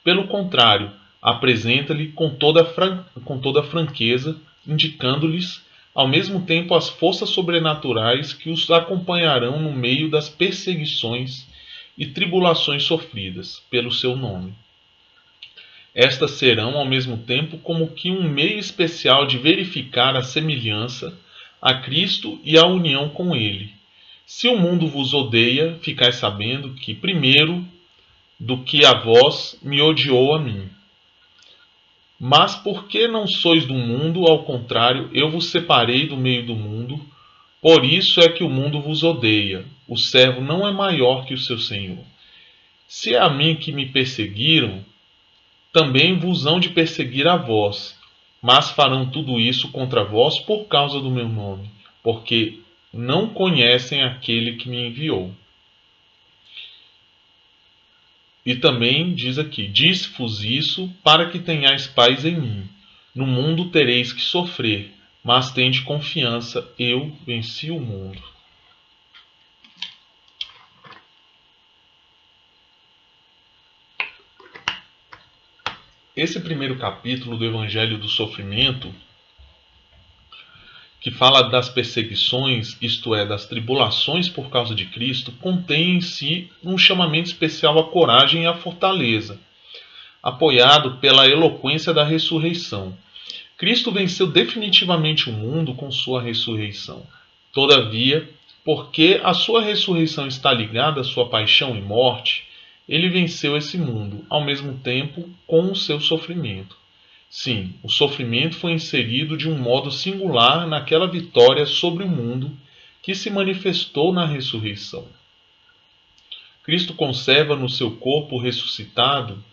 Pelo contrário, apresenta-lhe com toda franqueza, indicando-lhes ao mesmo tempo as forças sobrenaturais que os acompanharão no meio das perseguições e tribulações sofridas pelo seu nome. Estas serão ao mesmo tempo como que um meio especial de verificar a semelhança a Cristo e a união com Ele. Se o mundo vos odeia, ficai sabendo que, primeiro do que a vós, me odiou a mim. Mas porque não sois do mundo, ao contrário, eu vos separei do meio do mundo, por isso é que o mundo vos odeia. O servo não é maior que o seu senhor. Se é a mim que me perseguiram, também vos hão de perseguir a vós, mas farão tudo isso contra vós por causa do meu nome, porque não conhecem aquele que me enviou. E também diz aqui: disse-vos isso para que tenhais paz em mim. No mundo tereis que sofrer, mas tende confiança, eu venci o mundo. Esse primeiro capítulo do Evangelho do Sofrimento, que fala das perseguições, isto é, das tribulações por causa de Cristo, contém em si um chamamento especial à coragem e à fortaleza, apoiado pela eloquência da ressurreição. Cristo venceu definitivamente o mundo com sua ressurreição. Todavia, porque a sua ressurreição está ligada à sua paixão e morte, ele venceu esse mundo, ao mesmo tempo com o seu sofrimento. Sim, o sofrimento foi inserido de um modo singular naquela vitória sobre o mundo que se manifestou na ressurreição. Cristo conserva no seu corpo ressuscitado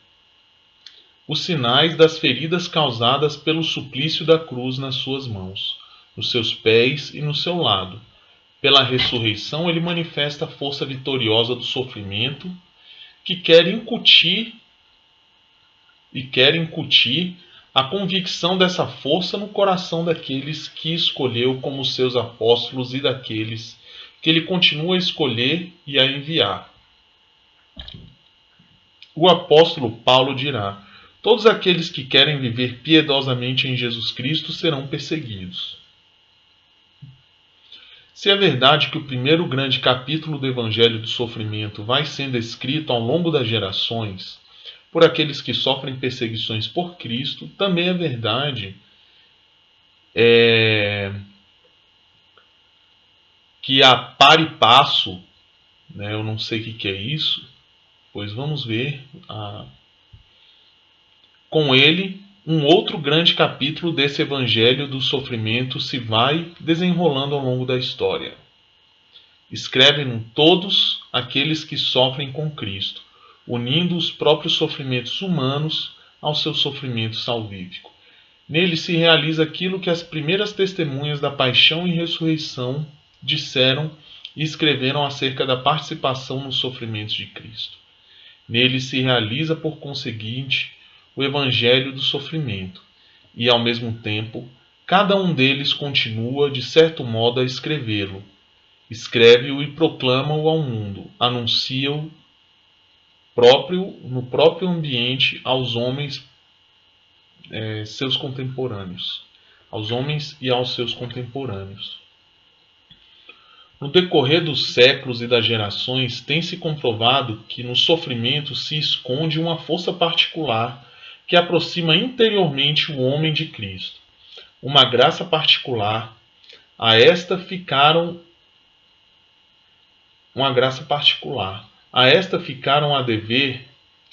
os sinais das feridas causadas pelo suplício da cruz nas suas mãos, nos seus pés e no seu lado. Pela ressurreição, ele manifesta a força vitoriosa do sofrimento que quer incutir a convicção dessa força no coração daqueles que escolheu como seus apóstolos e daqueles que ele continua a escolher e a enviar. O apóstolo Paulo dirá: todos aqueles que querem viver piedosamente em Jesus Cristo serão perseguidos. Se é verdade que o primeiro grande capítulo do Evangelho do Sofrimento vai sendo escrito ao longo das gerações, por aqueles que sofrem perseguições por Cristo, também é verdade que a par e passo, né, eu não sei o que é isso, pois vamos ver, com ele, um outro grande capítulo desse Evangelho do Sofrimento se vai desenrolando ao longo da história. Escrevem todos aqueles que sofrem com Cristo, unindo os próprios sofrimentos humanos ao seu sofrimento salvífico. Nele se realiza aquilo que as primeiras testemunhas da paixão e ressurreição disseram e escreveram acerca da participação nos sofrimentos de Cristo. Nele se realiza, por conseguinte, o Evangelho do Sofrimento, e, ao mesmo tempo, cada um deles continua, de certo modo, a escrevê-lo. Escreve-o e proclama-o ao mundo, anuncia-o no próprio ambiente aos homens, seus contemporâneos, aos homens e aos seus contemporâneos. No decorrer dos séculos e das gerações, tem-se comprovado que no sofrimento se esconde uma força particular que aproxima interiormente o homem de Cristo. Uma graça particular, a esta ficaram a dever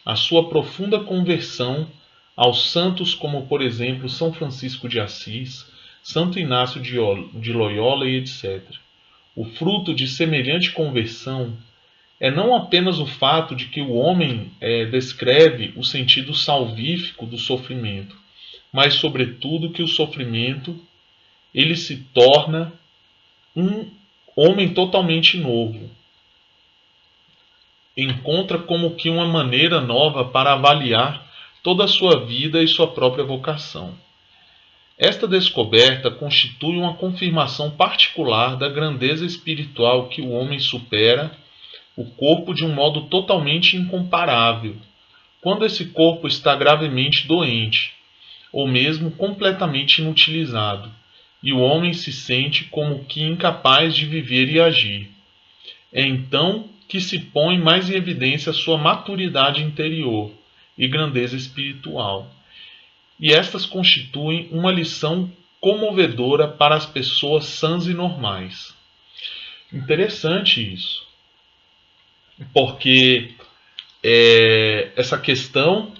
a sua profunda conversão aos santos como, por exemplo, São Francisco de Assis, Santo Inácio de Loyola e etc. O fruto de semelhante conversão é não apenas o fato de que o homem descreve o sentido salvífico do sofrimento, mas sobretudo que o sofrimento ele se torna um homem totalmente novo. Encontra como que uma maneira nova para avaliar toda a sua vida e sua própria vocação. Esta descoberta constitui uma confirmação particular da grandeza espiritual que o homem supera o corpo de um modo totalmente incomparável, quando esse corpo está gravemente doente, ou mesmo completamente inutilizado, e o homem se sente como que incapaz de viver e agir. É então que se põe mais em evidência sua maturidade interior e grandeza espiritual. E estas constituem uma lição comovedora para as pessoas sãs e normais. Interessante isso, porque essa questão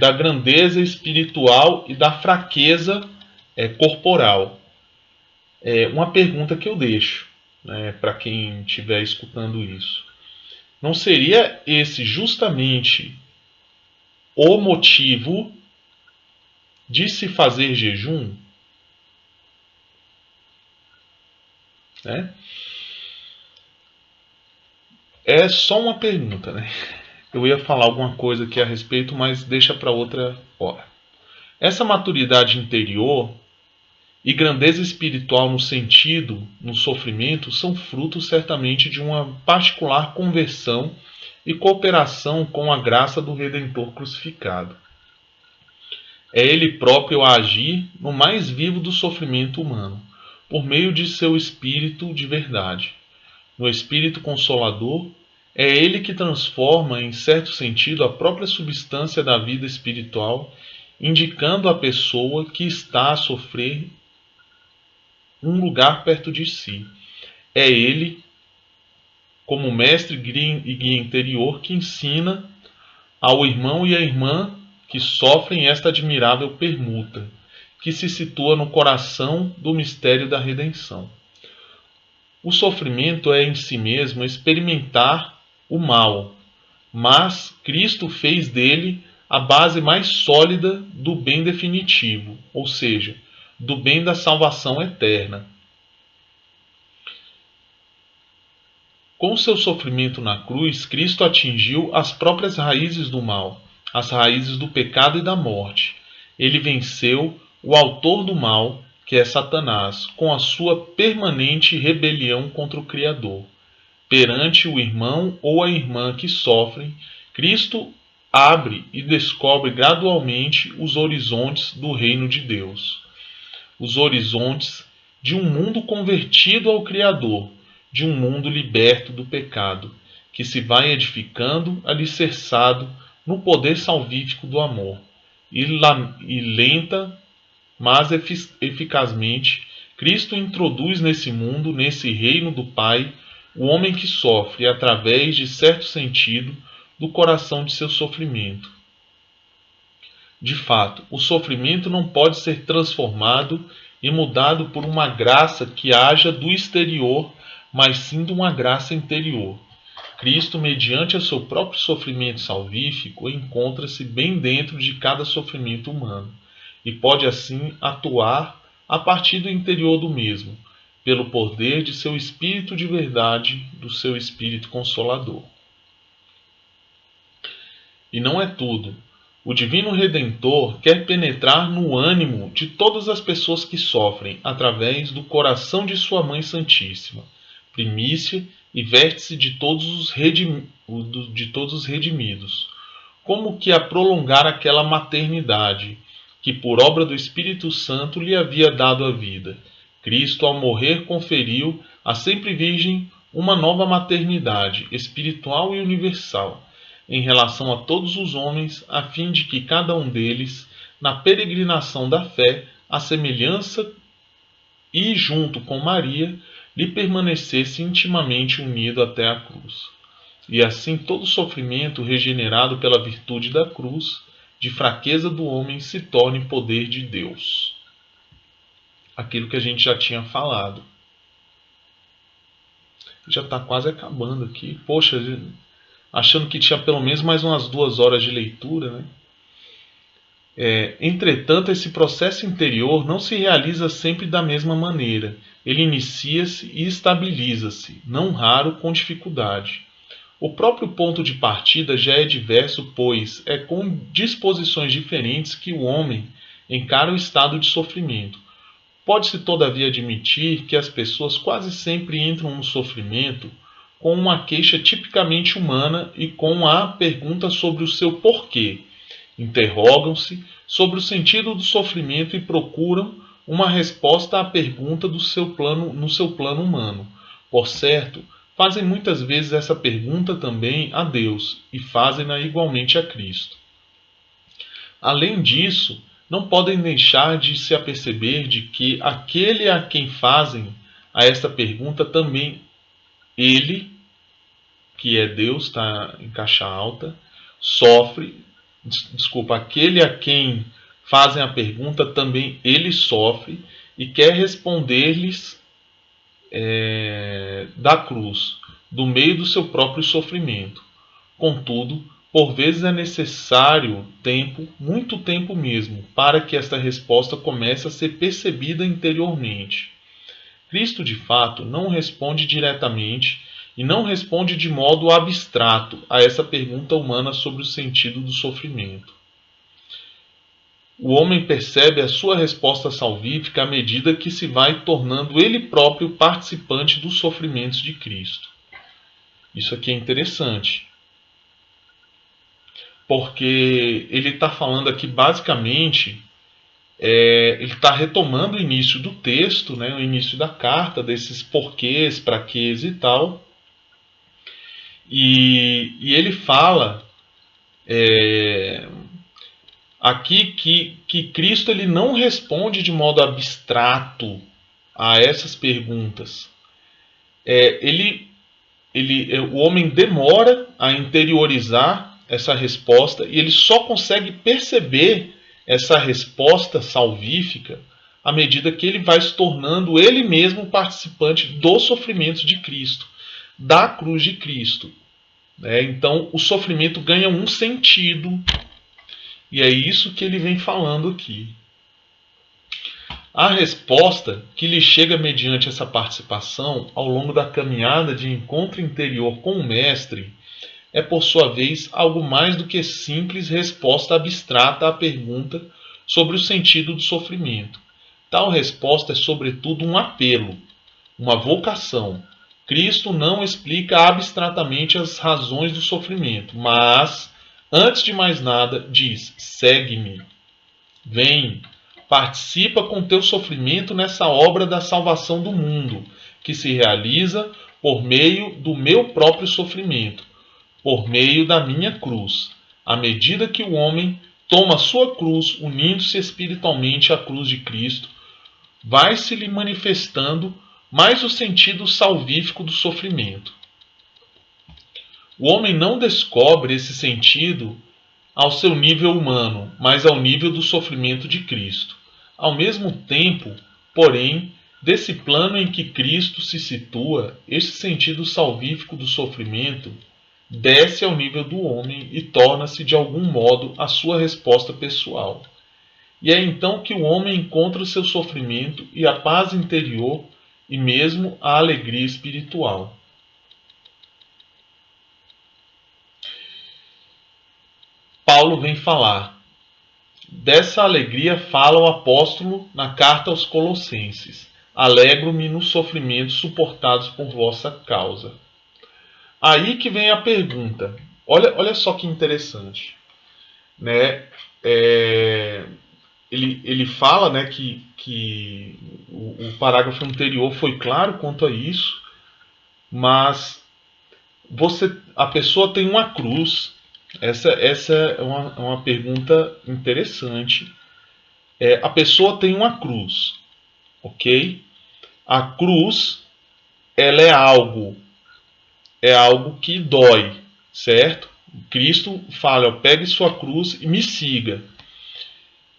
da grandeza espiritual e da fraqueza corporal. Uma pergunta que eu deixo, né, para quem estiver escutando isso. Não seria esse justamente o motivo de se fazer jejum? Né? É só uma pergunta, né? Eu ia falar alguma coisa aqui a respeito, mas deixa para outra hora. Essa maturidade interior e grandeza espiritual no sofrimento, são frutos certamente de uma particular conversão e cooperação com a graça do Redentor crucificado. É Ele próprio a agir no mais vivo do sofrimento humano, por meio de seu Espírito de verdade. No Espírito Consolador, é Ele que transforma, em certo sentido, a própria substância da vida espiritual, indicando à pessoa que está a sofrer um lugar perto de si. É Ele, como mestre e guia interior, que ensina ao irmão e à irmã que sofrem esta admirável permuta, que se situa no coração do mistério da redenção. O sofrimento é em si mesmo experimentar o mal, mas Cristo fez dele a base mais sólida do bem definitivo, ou seja, do bem da salvação eterna. Com seu sofrimento na cruz, Cristo atingiu as próprias raízes do mal, as raízes do pecado e da morte. Ele venceu o autor do mal, que é Satanás, com a sua permanente rebelião contra o Criador. Perante o irmão ou a irmã que sofrem, Cristo abre e descobre gradualmente os horizontes do reino de Deus. Os horizontes de um mundo convertido ao Criador, de um mundo liberto do pecado, que se vai edificando alicerçado no poder salvífico do amor. E lenta, mas eficazmente, Cristo introduz nesse mundo, nesse reino do Pai, o homem que sofre, através de certo sentido, do coração de seu sofrimento. De fato, o sofrimento não pode ser transformado e mudado por uma graça que haja do exterior, mas sim de uma graça interior. Cristo, mediante o seu próprio sofrimento salvífico, encontra-se bem dentro de cada sofrimento humano e pode assim atuar a partir do interior do mesmo, pelo poder de seu Espírito de verdade, do seu Espírito Consolador. E não é tudo. O Divino Redentor quer penetrar no ânimo de todas as pessoas que sofrem através do coração de sua Mãe Santíssima, primícia e vértice de todos os redimidos, como que a prolongar aquela maternidade que, por obra do Espírito Santo, lhe havia dado a vida. Cristo, ao morrer, conferiu à sempre Virgem uma nova maternidade espiritual e universal em relação a todos os homens, a fim de que cada um deles, na peregrinação da fé, à semelhança e junto com Maria, lhe permanecesse intimamente unido até a cruz. E assim todo sofrimento regenerado pela virtude da cruz, de fraqueza do homem, se torne poder de Deus. Aquilo que a gente já tinha falado. Já está quase acabando aqui. Poxa, achando que tinha pelo menos mais umas 2 horas de leitura, né? Entretanto, esse processo interior não se realiza sempre da mesma maneira. Ele inicia-se e estabiliza-se, não raro com dificuldade. O próprio ponto de partida já é diverso, pois é com disposições diferentes que o homem encara o estado de sofrimento. Pode-se, todavia, admitir que as pessoas quase sempre entram no sofrimento com uma queixa tipicamente humana e com a pergunta sobre o seu porquê. Interrogam-se sobre o sentido do sofrimento e procuram uma resposta à pergunta no seu plano humano. Por certo, fazem muitas vezes essa pergunta também a Deus e fazem-na igualmente a Cristo. Além disso, não podem deixar de se aperceber de que aquele a quem fazem a esta pergunta também ele, que é Deus, está em caixa alta, aquele a quem fazem a pergunta também ele sofre e quer responder-lhes da cruz, do meio do seu próprio sofrimento. Contudo, por vezes é necessário tempo, muito tempo mesmo, para que esta resposta comece a ser percebida interiormente. Cristo, de fato, não responde diretamente e não responde de modo abstrato a essa pergunta humana sobre o sentido do sofrimento. O homem percebe a sua resposta salvífica à medida que se vai tornando ele próprio participante dos sofrimentos de Cristo. Isso aqui é interessante, porque ele está falando aqui basicamente, ele está retomando o início do texto, né, o início da carta, desses porquês, praquês e tal, e ele fala aqui que Cristo ele não responde de modo abstrato a essas perguntas. O homem demora a interiorizar essa resposta e ele só consegue perceber essa resposta salvífica à medida que ele vai se tornando ele mesmo participante dos sofrimentos de Cristo, da cruz de Cristo. Então o sofrimento ganha um sentido, e é isso que ele vem falando aqui. A resposta que lhe chega mediante essa participação ao longo da caminhada de encontro interior com o Mestre é, por sua vez, algo mais do que simples resposta abstrata à pergunta sobre o sentido do sofrimento. Tal resposta é, sobretudo, um apelo, uma vocação. Cristo não explica abstratamente as razões do sofrimento, mas, antes de mais nada, diz: segue-me, vem, participa com teu sofrimento nessa obra da salvação do mundo, que se realiza por meio do meu próprio sofrimento, por meio da minha cruz. À medida que o homem toma a sua cruz, unindo-se espiritualmente à cruz de Cristo, vai-se lhe manifestando mais o sentido salvífico do sofrimento. O homem não descobre esse sentido ao seu nível humano, mas ao nível do sofrimento de Cristo. Ao mesmo tempo, porém, desse plano em que Cristo se situa, esse sentido salvífico do sofrimento desce ao nível do homem e torna-se de algum modo a sua resposta pessoal. E é então que o homem encontra o seu sofrimento e a paz interior e mesmo a alegria espiritual. Paulo vem falar. Dessa alegria fala o apóstolo na carta aos Colossenses. Alegro-me nos sofrimentos suportados por vossa causa. Aí que vem a pergunta. Olha só que interessante. Né? Ele fala, né, que o parágrafo anterior foi claro quanto a isso, mas a pessoa tem uma cruz. Essa é uma pergunta interessante. A pessoa tem uma cruz, ok? A cruz, ela é algo que dói, certo? Cristo fala: pegue sua cruz e me siga.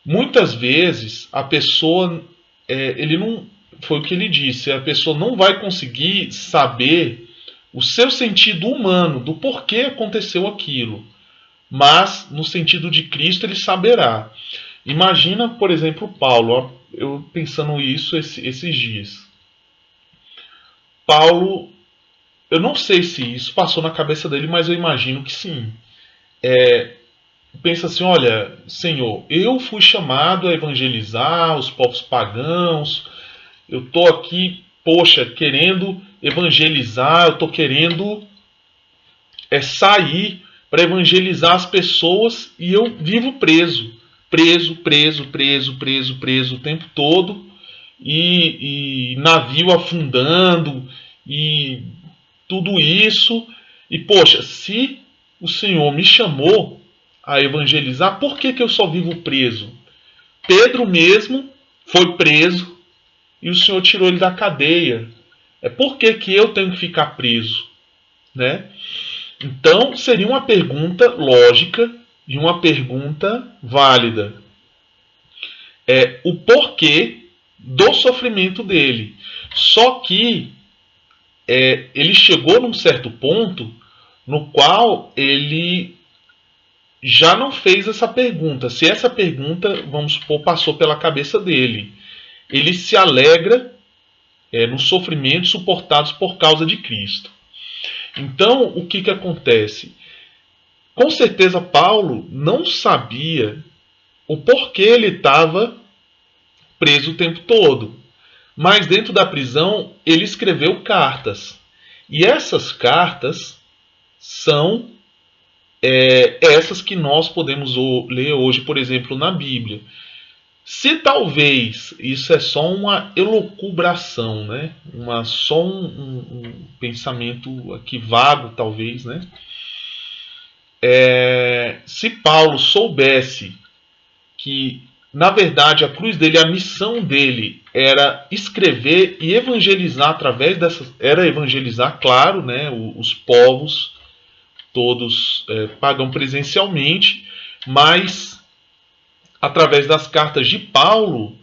Muitas vezes a pessoa, ele não, foi o que ele disse, a pessoa não vai conseguir saber o seu sentido humano do porquê aconteceu aquilo, mas no sentido de Cristo ele saberá. Imagina, por exemplo, Paulo, eu pensando isso esses dias. Paulo, eu não sei se isso passou na cabeça dele, mas eu imagino que sim. Pensa assim: olha, Senhor, eu fui chamado a evangelizar os povos pagãos, eu estou aqui, poxa, querendo evangelizar, eu estou querendo sair para evangelizar as pessoas e eu vivo preso o tempo todo, e navio afundando e tudo isso. E poxa, se o Senhor me chamou a evangelizar, por que eu só vivo preso? Pedro mesmo foi preso e o Senhor tirou ele da cadeia. Por que eu tenho que ficar preso? Né? Então seria uma pergunta lógica e uma pergunta válida. O porquê do sofrimento dele. Só que ele chegou num certo ponto no qual ele já não fez essa pergunta. Se essa pergunta, vamos supor, passou pela cabeça dele, ele se alegra nos sofrimentos suportados por causa de Cristo. Então, o que acontece? Com certeza, Paulo não sabia o porquê ele estava preso o tempo todo. Mas dentro da prisão, ele escreveu cartas. E essas cartas são essas que nós podemos ler hoje, por exemplo, na Bíblia. Se talvez isso é só uma elucubração, né? Só um pensamento aqui vago, talvez, né? Se Paulo soubesse que, na verdade, a cruz dele, a missão dele era escrever e evangelizar através dessas. Era evangelizar, claro, né? Os povos todos pagam presencialmente, mas através das cartas de Paulo,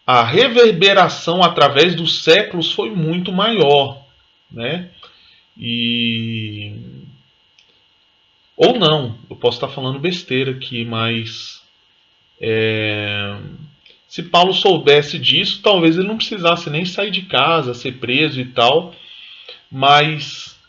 a reverberação através dos séculos foi muito maior, né? E ou não, eu posso estar falando besteira aqui, mas se Paulo soubesse disso, talvez ele não precisasse nem sair de casa, ser preso e tal, mas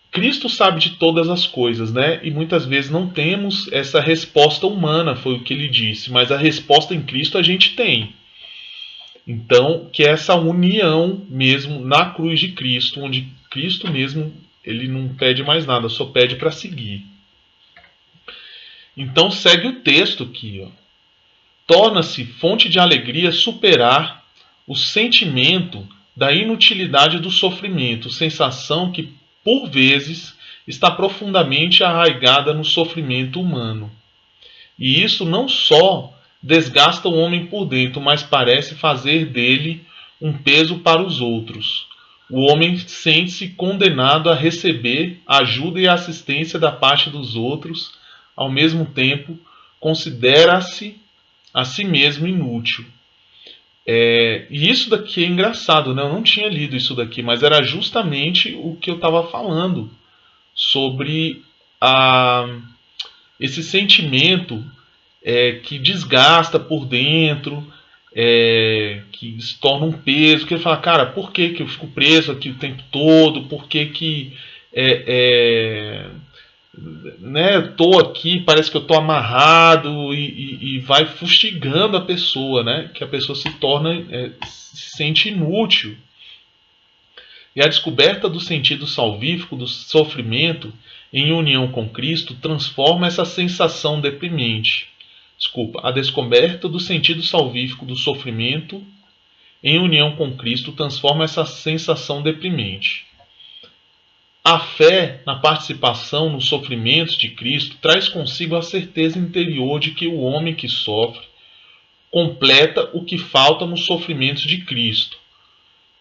Cristo sabe de todas as coisas, né? E muitas vezes não temos essa resposta humana, foi o que ele disse, mas a resposta em Cristo a gente tem. Então, que é essa união mesmo na cruz de Cristo, onde Cristo mesmo, ele não pede mais nada, só pede para seguir. Então segue o texto aqui, ó. Torna-se fonte de alegria superar o sentimento da inutilidade do sofrimento, sensação que, por vezes, está profundamente arraigada no sofrimento humano. E isso não só desgasta o homem por dentro, mas parece fazer dele um peso para os outros. O homem sente-se condenado a receber ajuda e assistência da parte dos outros, ao mesmo tempo, considera-se a si mesmo inútil. E isso daqui é engraçado, né? Eu não tinha lido isso daqui, mas era justamente o que eu estava falando sobre esse sentimento que desgasta por dentro, que se torna um peso, que ele fala, cara, por que eu fico preso aqui o tempo todo? Por que né, eu tô aqui, parece que eu tô amarrado e vai fustigando a pessoa, né? Que a pessoa se torna, se sente inútil. E a descoberta do sentido salvífico do sofrimento em união com Cristo transforma essa sensação deprimente. A descoberta do sentido salvífico do sofrimento em união com Cristo transforma essa sensação deprimente. A fé na participação nos sofrimentos de Cristo traz consigo a certeza interior de que o homem que sofre completa o que falta nos sofrimentos de Cristo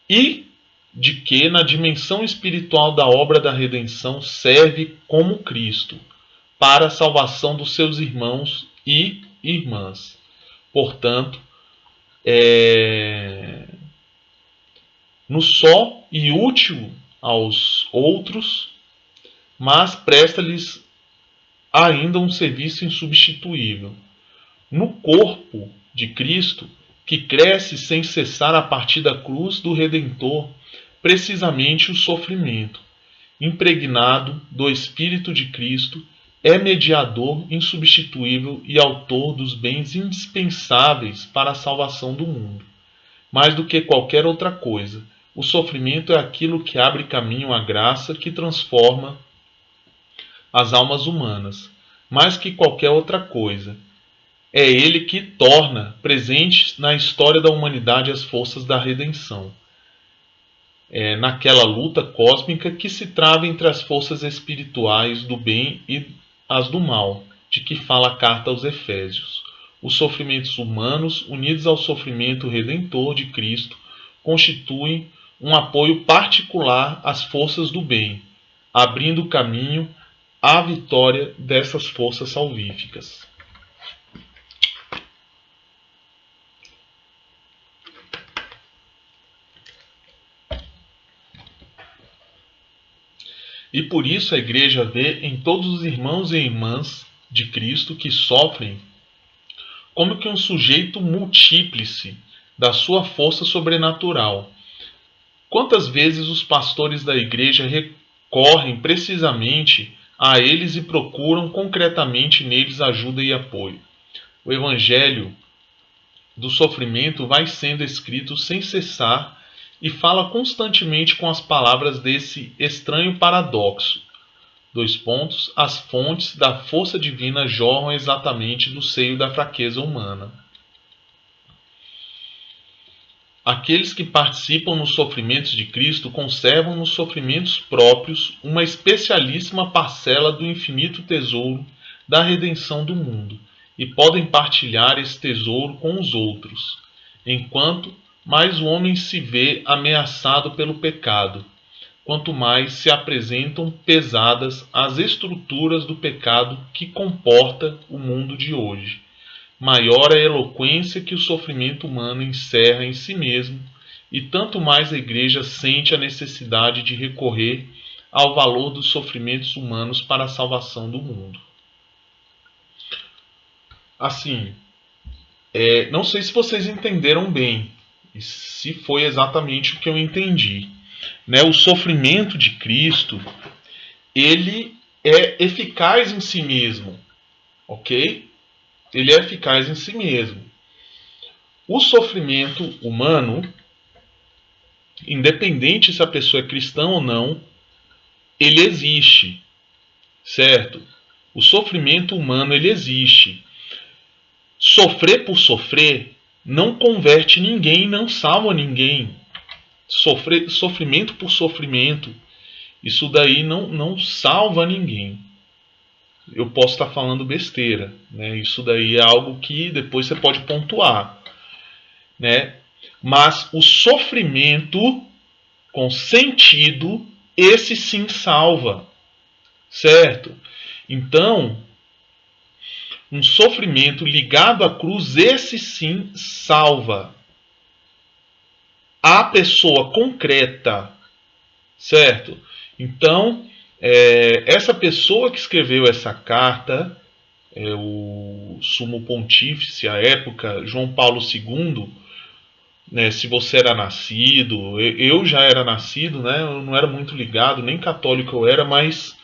e de que na dimensão espiritual da obra da redenção serve como Cristo para a salvação dos seus irmãos e irmãs. Portanto, no só e útil aos outros, mas presta-lhes ainda um serviço insubstituível. No corpo de Cristo, que cresce sem cessar a partir da cruz do Redentor, precisamente o sofrimento, impregnado do Espírito de Cristo, é mediador insubstituível e autor dos bens indispensáveis para a salvação do mundo. Mais do que qualquer outra coisa, o sofrimento é aquilo que abre caminho à graça que transforma as almas humanas. Mais que qualquer outra coisa, é ele que torna presentes na história da humanidade as forças da redenção. Naquela luta cósmica que se trava entre as forças espirituais do bem e as do mal, de que fala a carta aos Efésios. Os sofrimentos humanos, unidos ao sofrimento redentor de Cristo, constituem um apoio particular às forças do bem, abrindo caminho à vitória dessas forças salvíficas. E por isso a Igreja vê em todos os irmãos e irmãs de Cristo que sofrem como que um sujeito multíplice da sua força sobrenatural. Quantas vezes os pastores da igreja recorrem precisamente a eles e procuram concretamente neles ajuda e apoio? O evangelho do sofrimento vai sendo escrito sem cessar e fala constantemente com as palavras desse estranho paradoxo. As fontes da força divina jorram exatamente do seio da fraqueza humana. Aqueles que participam nos sofrimentos de Cristo conservam nos sofrimentos próprios uma especialíssima parcela do infinito tesouro da redenção do mundo e podem partilhar esse tesouro com os outros, enquanto mais o homem se vê ameaçado pelo pecado, quanto mais se apresentam pesadas as estruturas do pecado que comporta o mundo de hoje. Maior é a eloquência que o sofrimento humano encerra em si mesmo, e tanto mais a Igreja sente a necessidade de recorrer ao valor dos sofrimentos humanos para a salvação do mundo. Assim, não sei se vocês entenderam bem, e se foi exatamente o que eu entendi. O sofrimento de Cristo, ele é eficaz em si mesmo, ok? Ele é eficaz em si mesmo. O sofrimento humano, independente se a pessoa é cristã ou não, ele existe, certo? O sofrimento humano, ele existe. Sofrer por sofrer não converte ninguém, não salva ninguém. Sofrimento por sofrimento, isso daí não salva ninguém. Eu posso estar falando besteira, né? Isso daí é algo que depois você pode pontuar, né? Mas o sofrimento com sentido, esse sim salva, certo? Então, um sofrimento ligado à cruz, esse sim salva a pessoa concreta, certo? Então, essa pessoa que escreveu essa carta, o sumo pontífice, à época, João Paulo II, né, se você era nascido, eu já era nascido, né, eu não era muito ligado, nem católico eu era, mas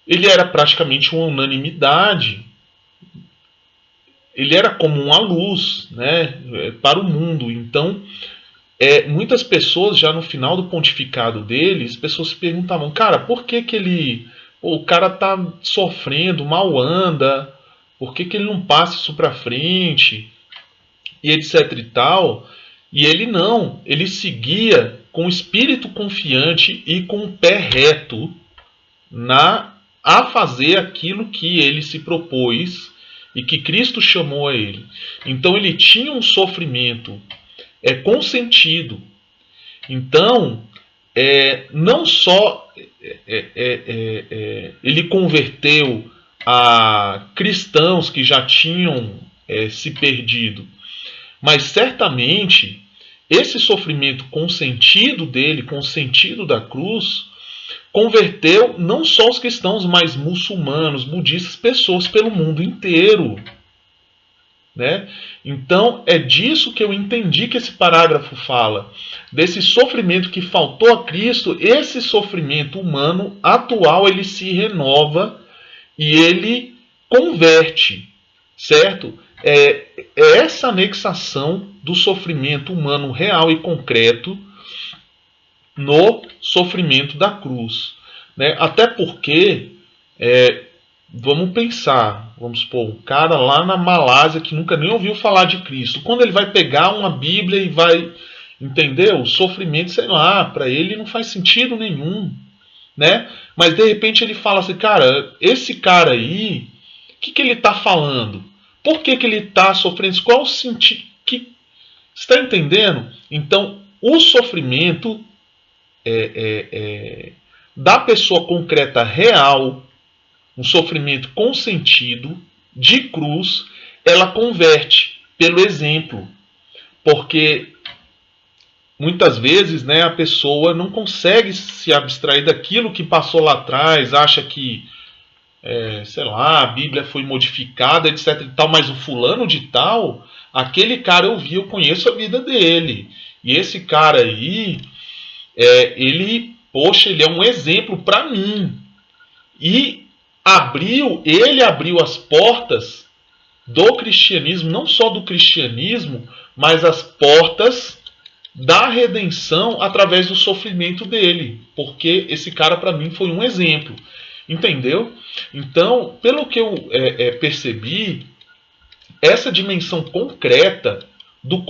ele era praticamente uma unanimidade. Ele era como a luz, né, para o mundo. Então, muitas pessoas, já no final do pontificado dele, as pessoas se perguntavam, cara, por que o cara tá sofrendo, mal anda, por que ele não passa isso para frente, e etc e tal. E ele não, ele seguia com espírito confiante e com o pé reto a fazer aquilo que ele se propôs e que Cristo chamou a ele. Então ele tinha um sofrimento consentido. Então, não só ele converteu a cristãos que já tinham se perdido, mas certamente esse sofrimento consentido dele, consentido da cruz, converteu não só os cristãos, mas muçulmanos, budistas, pessoas pelo mundo inteiro, né? Então é disso que eu entendi que esse parágrafo fala, desse sofrimento que faltou a Cristo. Esse sofrimento humano atual, ele se renova e ele converte, certo? É essa anexação do sofrimento humano real e concreto no sofrimento da cruz, né? Até porque, vamos pensar, vamos supor, um cara lá na Malásia que nunca nem ouviu falar de Cristo, quando ele vai pegar uma Bíblia e vai entender o sofrimento, sei lá, para ele não faz sentido nenhum, né? Mas de repente ele fala assim, cara, esse cara aí, o que ele está falando? Por que ele está sofrendo? Qual o sentido? Está entendendo? Então, o sofrimento da pessoa concreta real, um sofrimento com sentido, de cruz, ela converte pelo exemplo. Porque muitas vezes, né, a pessoa não consegue se abstrair daquilo que passou lá atrás, acha que, sei lá, a Bíblia foi modificada, etc e tal, mas o fulano de tal, aquele cara eu conheço a vida dele. E esse cara aí, ele é um exemplo para mim. E ele abriu as portas do cristianismo, não só do cristianismo, mas as portas da redenção através do sofrimento dele, porque esse cara para mim foi um exemplo, entendeu? Então, pelo que eu percebi, essa dimensão concreto, do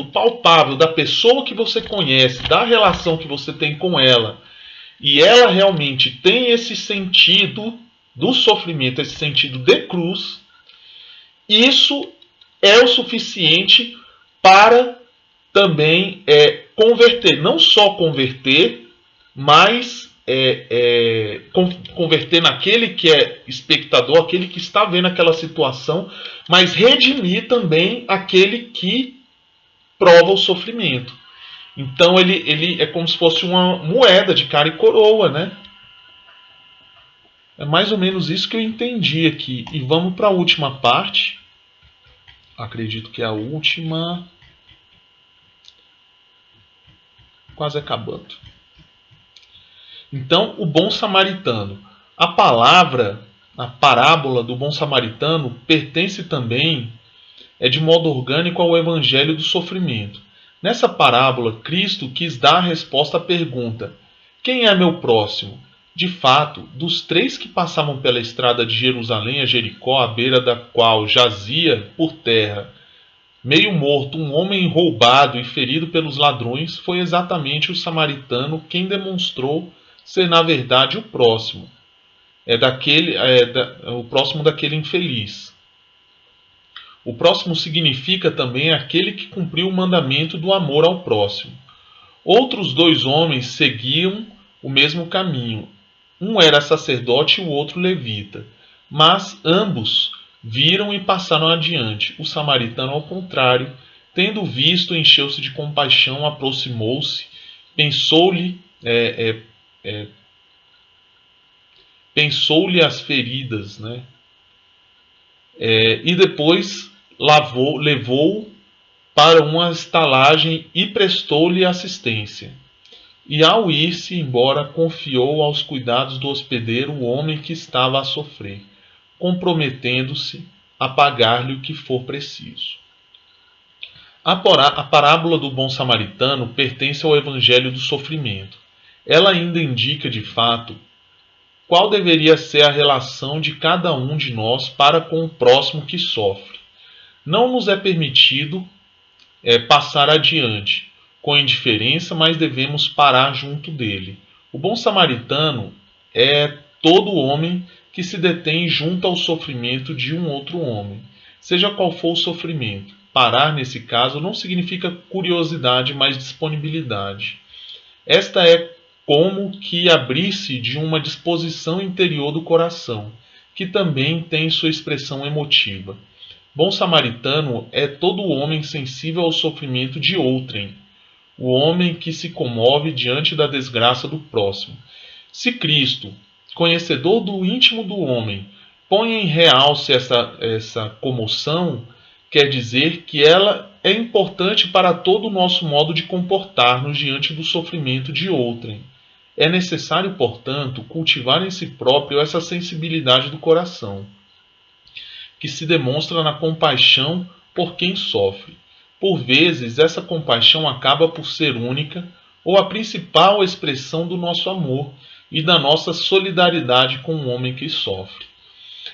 palpável, da pessoa que você conhece, da relação que você tem com ela, e ela realmente tem esse sentido do sofrimento, esse sentido de cruz, isso é o suficiente para também converter, não só converter, mas converter naquele que é espectador, aquele que está vendo aquela situação, mas redimir também aquele que prova o sofrimento. Então ele é como se fosse uma moeda de cara e coroa, né? É mais ou menos isso que eu entendi aqui. E vamos para a última parte. Acredito que é a última. Quase acabando. Então, o bom samaritano. A parábola do bom samaritano, pertence também, de modo orgânico ao evangelho do sofrimento. Nessa parábola, Cristo quis dar a resposta à pergunta: quem é meu próximo? De fato, dos 3 que passavam pela estrada de Jerusalém a Jericó, à beira da qual jazia por terra, meio morto, um homem roubado e ferido pelos ladrões, foi exatamente o samaritano quem demonstrou ser na verdade o próximo. O próximo daquele infeliz. O próximo significa também aquele que cumpriu o mandamento do amor ao próximo. Outros 2 homens seguiam o mesmo caminho. Um era sacerdote e o outro levita. Mas ambos viram e passaram adiante. O samaritano, ao contrário, tendo visto, encheu-se de compaixão, aproximou-se, pensou-lhe as feridas, né? E depois levou-o para uma estalagem e prestou-lhe assistência. E ao ir-se embora, confiou aos cuidados do hospedeiro o homem que estava a sofrer, comprometendo-se a pagar-lhe o que for preciso. A parábola do bom samaritano pertence ao evangelho do sofrimento. Ela ainda indica, de fato, qual deveria ser a relação de cada um de nós para com o próximo que sofre. Não nos é permitido passar adiante com indiferença, mas devemos parar junto dele. O bom samaritano é todo homem que se detém junto ao sofrimento de um outro homem, seja qual for o sofrimento. Parar, nesse caso, não significa curiosidade, mas disponibilidade. Esta é como que abrir-se de uma disposição interior do coração, que também tem sua expressão emotiva. Bom samaritano é todo homem sensível ao sofrimento de outrem, o homem que se comove diante da desgraça do próximo. Se Cristo, conhecedor do íntimo do homem, põe em realce essa comoção, quer dizer que ela é importante para todo o nosso modo de comportar-nos diante do sofrimento de outrem. É necessário, portanto, cultivar em si próprio essa sensibilidade do coração, que se demonstra na compaixão por quem sofre. Por vezes, essa compaixão acaba por ser única ou a principal expressão do nosso amor e da nossa solidariedade com o homem que sofre.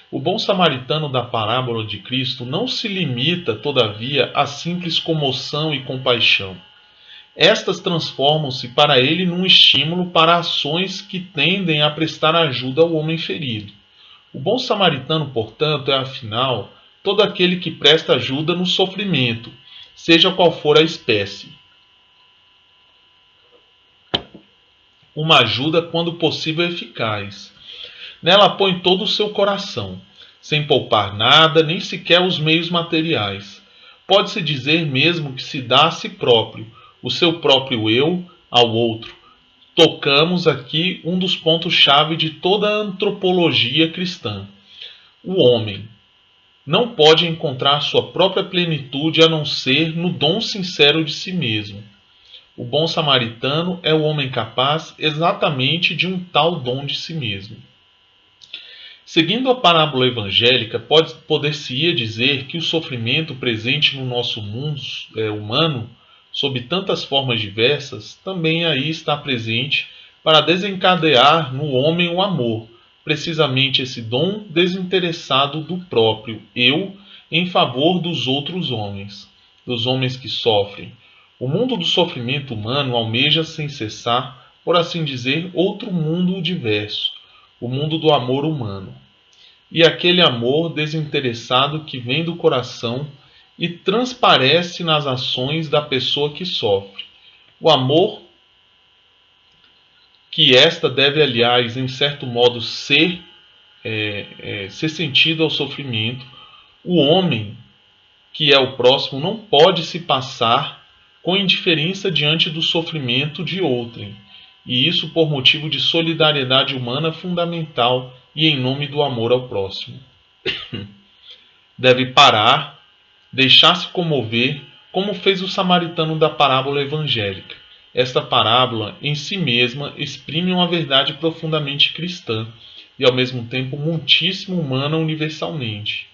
O bom samaritano da parábola de Cristo não se limita, todavia, a simples comoção e compaixão. Estas transformam-se para ele num estímulo para ações que tendem a prestar ajuda ao homem ferido. O bom samaritano, portanto, é, afinal, todo aquele que presta ajuda no sofrimento, seja qual for a espécie. Uma ajuda, quando possível, eficaz. Nela põe todo o seu coração, sem poupar nada, nem sequer os meios materiais. Pode-se dizer mesmo que se dá a si próprio, o seu próprio eu, ao outro. Tocamos aqui um dos pontos-chave de toda a antropologia cristã. O homem não pode encontrar sua própria plenitude a não ser no dom sincero de si mesmo. O bom samaritano é o homem capaz exatamente de um tal dom de si mesmo. Seguindo a parábola evangélica, poder-se-ia dizer que o sofrimento presente no nosso mundo humano, sob tantas formas diversas, também aí está presente para desencadear no homem o amor, precisamente esse dom desinteressado do próprio eu em favor dos outros homens, dos homens que sofrem. O mundo do sofrimento humano almeja sem cessar, por assim dizer, outro mundo diverso, o mundo do amor humano. E aquele amor desinteressado que vem do coração e transparece nas ações da pessoa que sofre. O amor que esta deve, aliás, em certo modo, ser sentido ao sofrimento. O homem, que é o próximo, não pode se passar com indiferença diante do sofrimento de outrem, e isso por motivo de solidariedade humana fundamental e em nome do amor ao próximo. Deve parar, deixar-se comover, como fez o samaritano da parábola evangélica. Esta parábola, em si mesma, exprime uma verdade profundamente cristã e, ao mesmo tempo, muitíssimo humana universalmente.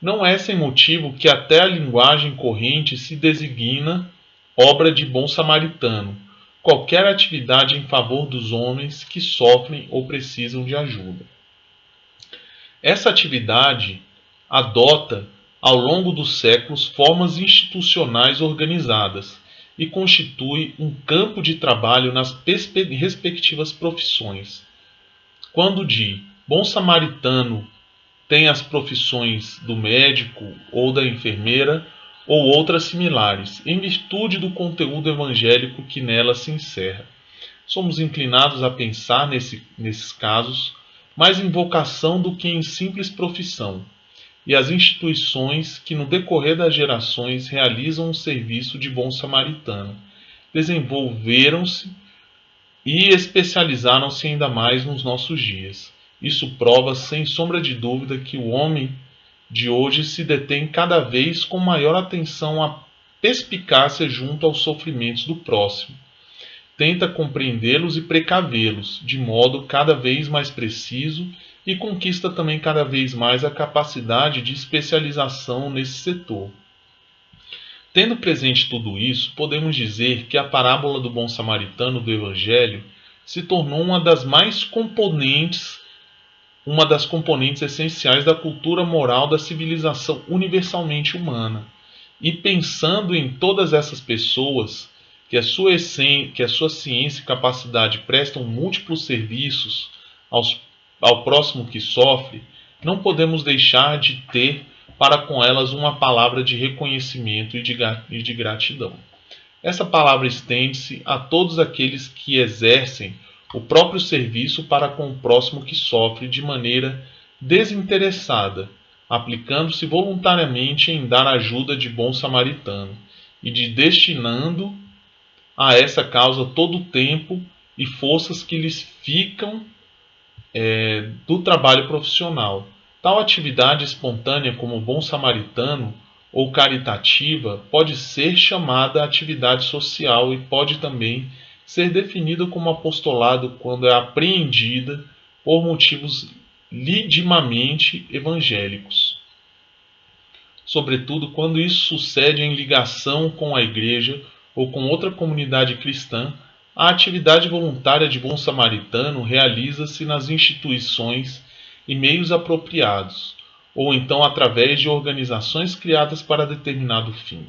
Não é sem motivo que até a linguagem corrente se designa obra de bom samaritano, qualquer atividade em favor dos homens que sofrem ou precisam de ajuda. Essa atividade adota, ao longo dos séculos, formas institucionais organizadas e constitui um campo de trabalho nas respectivas profissões. Quando de bom samaritano tem as profissões do médico ou da enfermeira ou outras similares, em virtude do conteúdo evangélico que nela se encerra. Somos inclinados a pensar nesses casos mais em vocação do que em simples profissão, e as instituições que no decorrer das gerações realizam um serviço de bom samaritano desenvolveram-se e especializaram-se ainda mais nos nossos dias. Isso prova, sem sombra de dúvida, que o homem de hoje se detém cada vez com maior atenção à perspicácia junto aos sofrimentos do próximo. Tenta compreendê-los e precavê-los, de modo cada vez mais preciso, e conquista também cada vez mais a capacidade de especialização nesse setor. Tendo presente tudo isso, podemos dizer que a parábola do bom samaritano do Evangelho se tornou uma das componentes essenciais da cultura moral da civilização universalmente humana. E pensando em todas essas pessoas que a sua ciência e capacidade prestam múltiplos serviços ao próximo que sofre, não podemos deixar de ter para com elas uma palavra de reconhecimento e de gratidão. Essa palavra estende-se a todos aqueles que exercem o próprio serviço para com o próximo que sofre de maneira desinteressada, aplicando-se voluntariamente em dar ajuda de bom samaritano e destinando a essa causa todo o tempo e forças que lhes ficam do trabalho profissional. Tal atividade espontânea como bom samaritano ou caritativa pode ser chamada atividade social e pode também ser definida como apostolado quando é apreendida por motivos lidimamente evangélicos. Sobretudo quando isso sucede em ligação com a igreja ou com outra comunidade cristã, a atividade voluntária de bom samaritano realiza-se nas instituições e meios apropriados, ou então através de organizações criadas para determinado fim.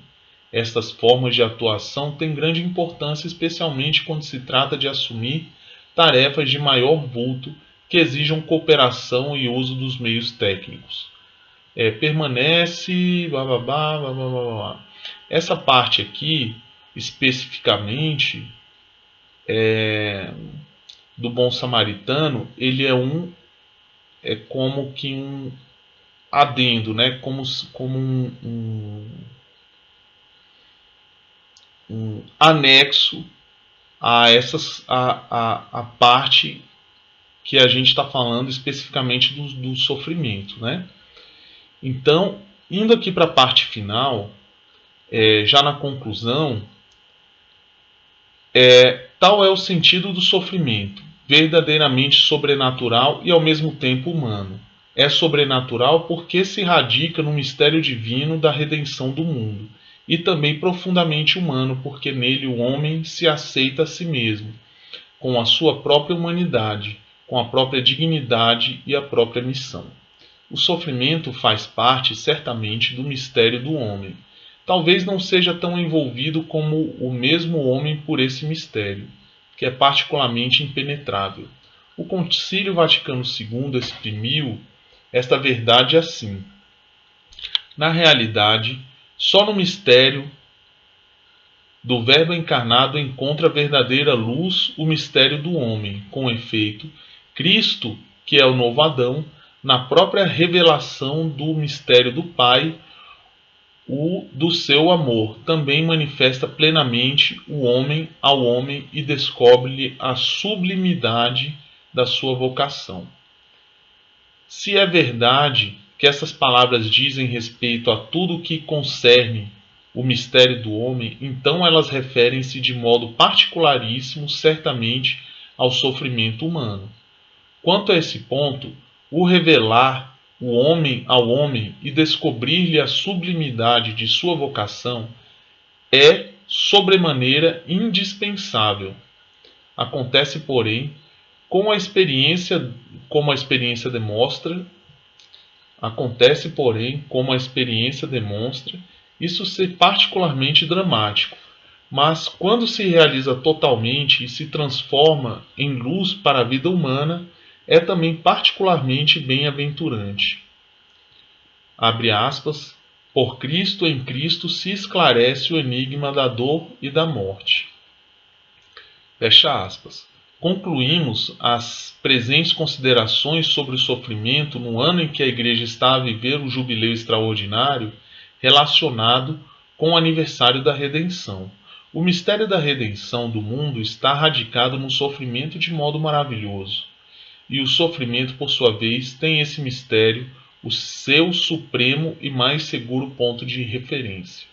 Estas formas de atuação têm grande importância, especialmente quando se trata de assumir tarefas de maior vulto que exijam cooperação e uso dos meios técnicos. Permanece. Blá, blá, blá, blá, blá, blá. Essa parte aqui, especificamente, do bom samaritano, ele é como que um adendo, né? Como um anexo a parte que a gente está falando especificamente do sofrimento, né? Então, indo aqui para a parte final, já na conclusão, Tal é o sentido do sofrimento, verdadeiramente sobrenatural e ao mesmo tempo humano. É sobrenatural porque se radica no mistério divino da redenção do mundo, e também profundamente humano porque nele o homem se aceita a si mesmo, com a sua própria humanidade, com a própria dignidade e a própria missão. O sofrimento faz parte, certamente, do mistério do homem. Talvez não seja tão envolvido como o mesmo homem por esse mistério, que é particularmente impenetrável. O Concílio Vaticano II exprimiu esta verdade assim: na realidade, só no mistério do Verbo encarnado encontra a verdadeira luz o mistério do homem. Com efeito, Cristo, que é o novo Adão, na própria revelação do mistério do Pai, o do seu amor, também manifesta plenamente o homem ao homem e descobre-lhe a sublimidade da sua vocação. Se é verdade que essas palavras dizem respeito a tudo o que concerne o mistério do homem, então elas referem-se de modo particularíssimo, certamente, ao sofrimento humano. Quanto a esse ponto, o revelar o homem ao homem e descobrir-lhe a sublimidade de sua vocação é, sobremaneira, indispensável. Acontece, porém, como a experiência demonstra, isso ser particularmente dramático, mas quando se realiza totalmente e se transforma em luz para a vida humana, é também particularmente bem-aventurante. Abre aspas, por Cristo, em Cristo se esclarece o enigma da dor e da morte. Fecha aspas. Concluímos as presentes considerações sobre o sofrimento no ano em que a Igreja está a viver o jubileu extraordinário relacionado com o aniversário da redenção. O mistério da redenção do mundo está radicado no sofrimento de modo maravilhoso. E o sofrimento, por sua vez, tem esse mistério, o seu supremo e mais seguro ponto de referência.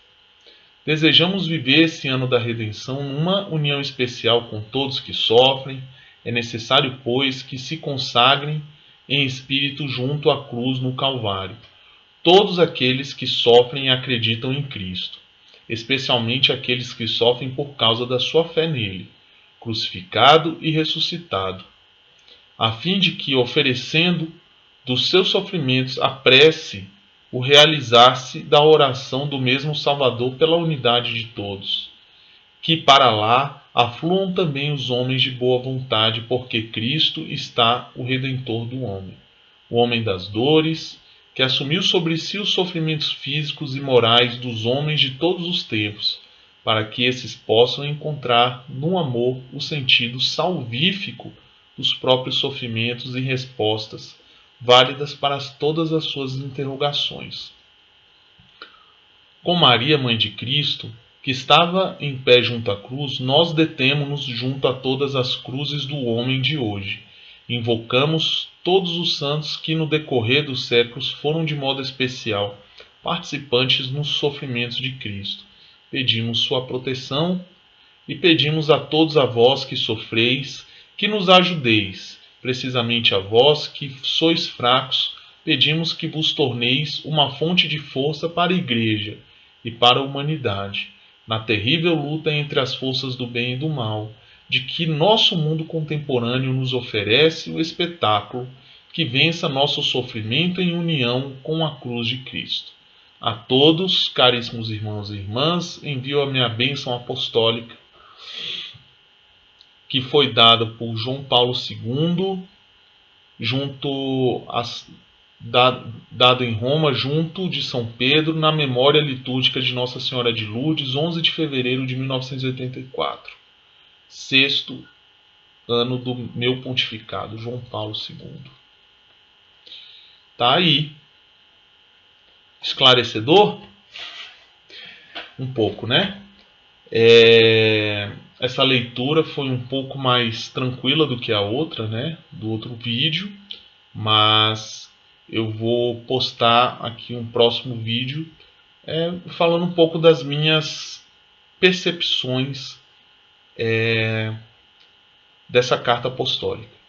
Desejamos viver esse ano da redenção numa união especial com todos que sofrem. É necessário, pois, que se consagrem em espírito junto à cruz no Calvário. Todos aqueles que sofrem e acreditam em Cristo, especialmente aqueles que sofrem por causa da sua fé nele, crucificado e ressuscitado, a fim de que, oferecendo dos seus sofrimentos a prece, o realizar-se da oração do mesmo Salvador pela unidade de todos. Que para lá afluam também os homens de boa vontade, porque Cristo está o Redentor do homem, o homem das dores, que assumiu sobre si os sofrimentos físicos e morais dos homens de todos os tempos, para que esses possam encontrar no amor o sentido salvífico dos próprios sofrimentos e respostas válidas para todas as suas interrogações. Com Maria, mãe de Cristo, que estava em pé junto à cruz, nós detemo-nos junto a todas as cruzes do homem de hoje. Invocamos todos os santos que no decorrer dos séculos foram de modo especial participantes nos sofrimentos de Cristo. Pedimos sua proteção e pedimos a todos a vós que sofreis, que nos ajudeis. Precisamente a vós que sois fracos, pedimos que vos torneis uma fonte de força para a Igreja e para a humanidade, na terrível luta entre as forças do bem e do mal, de que nosso mundo contemporâneo nos oferece o espetáculo que vença nosso sofrimento em união com a cruz de Cristo. A todos, caríssimos irmãos e irmãs, envio a minha bênção apostólica, que foi dada por João Paulo II, dado em Roma, junto de São Pedro, na memória litúrgica de Nossa Senhora de Lourdes, 11 de fevereiro de 1984. Sexto ano do meu pontificado, João Paulo II. Tá aí. Esclarecedor? Um pouco, né? Essa leitura foi um pouco mais tranquila do que a outra, né? Do outro vídeo, mas eu vou postar aqui um próximo vídeo falando um pouco das minhas percepções dessa carta apostólica.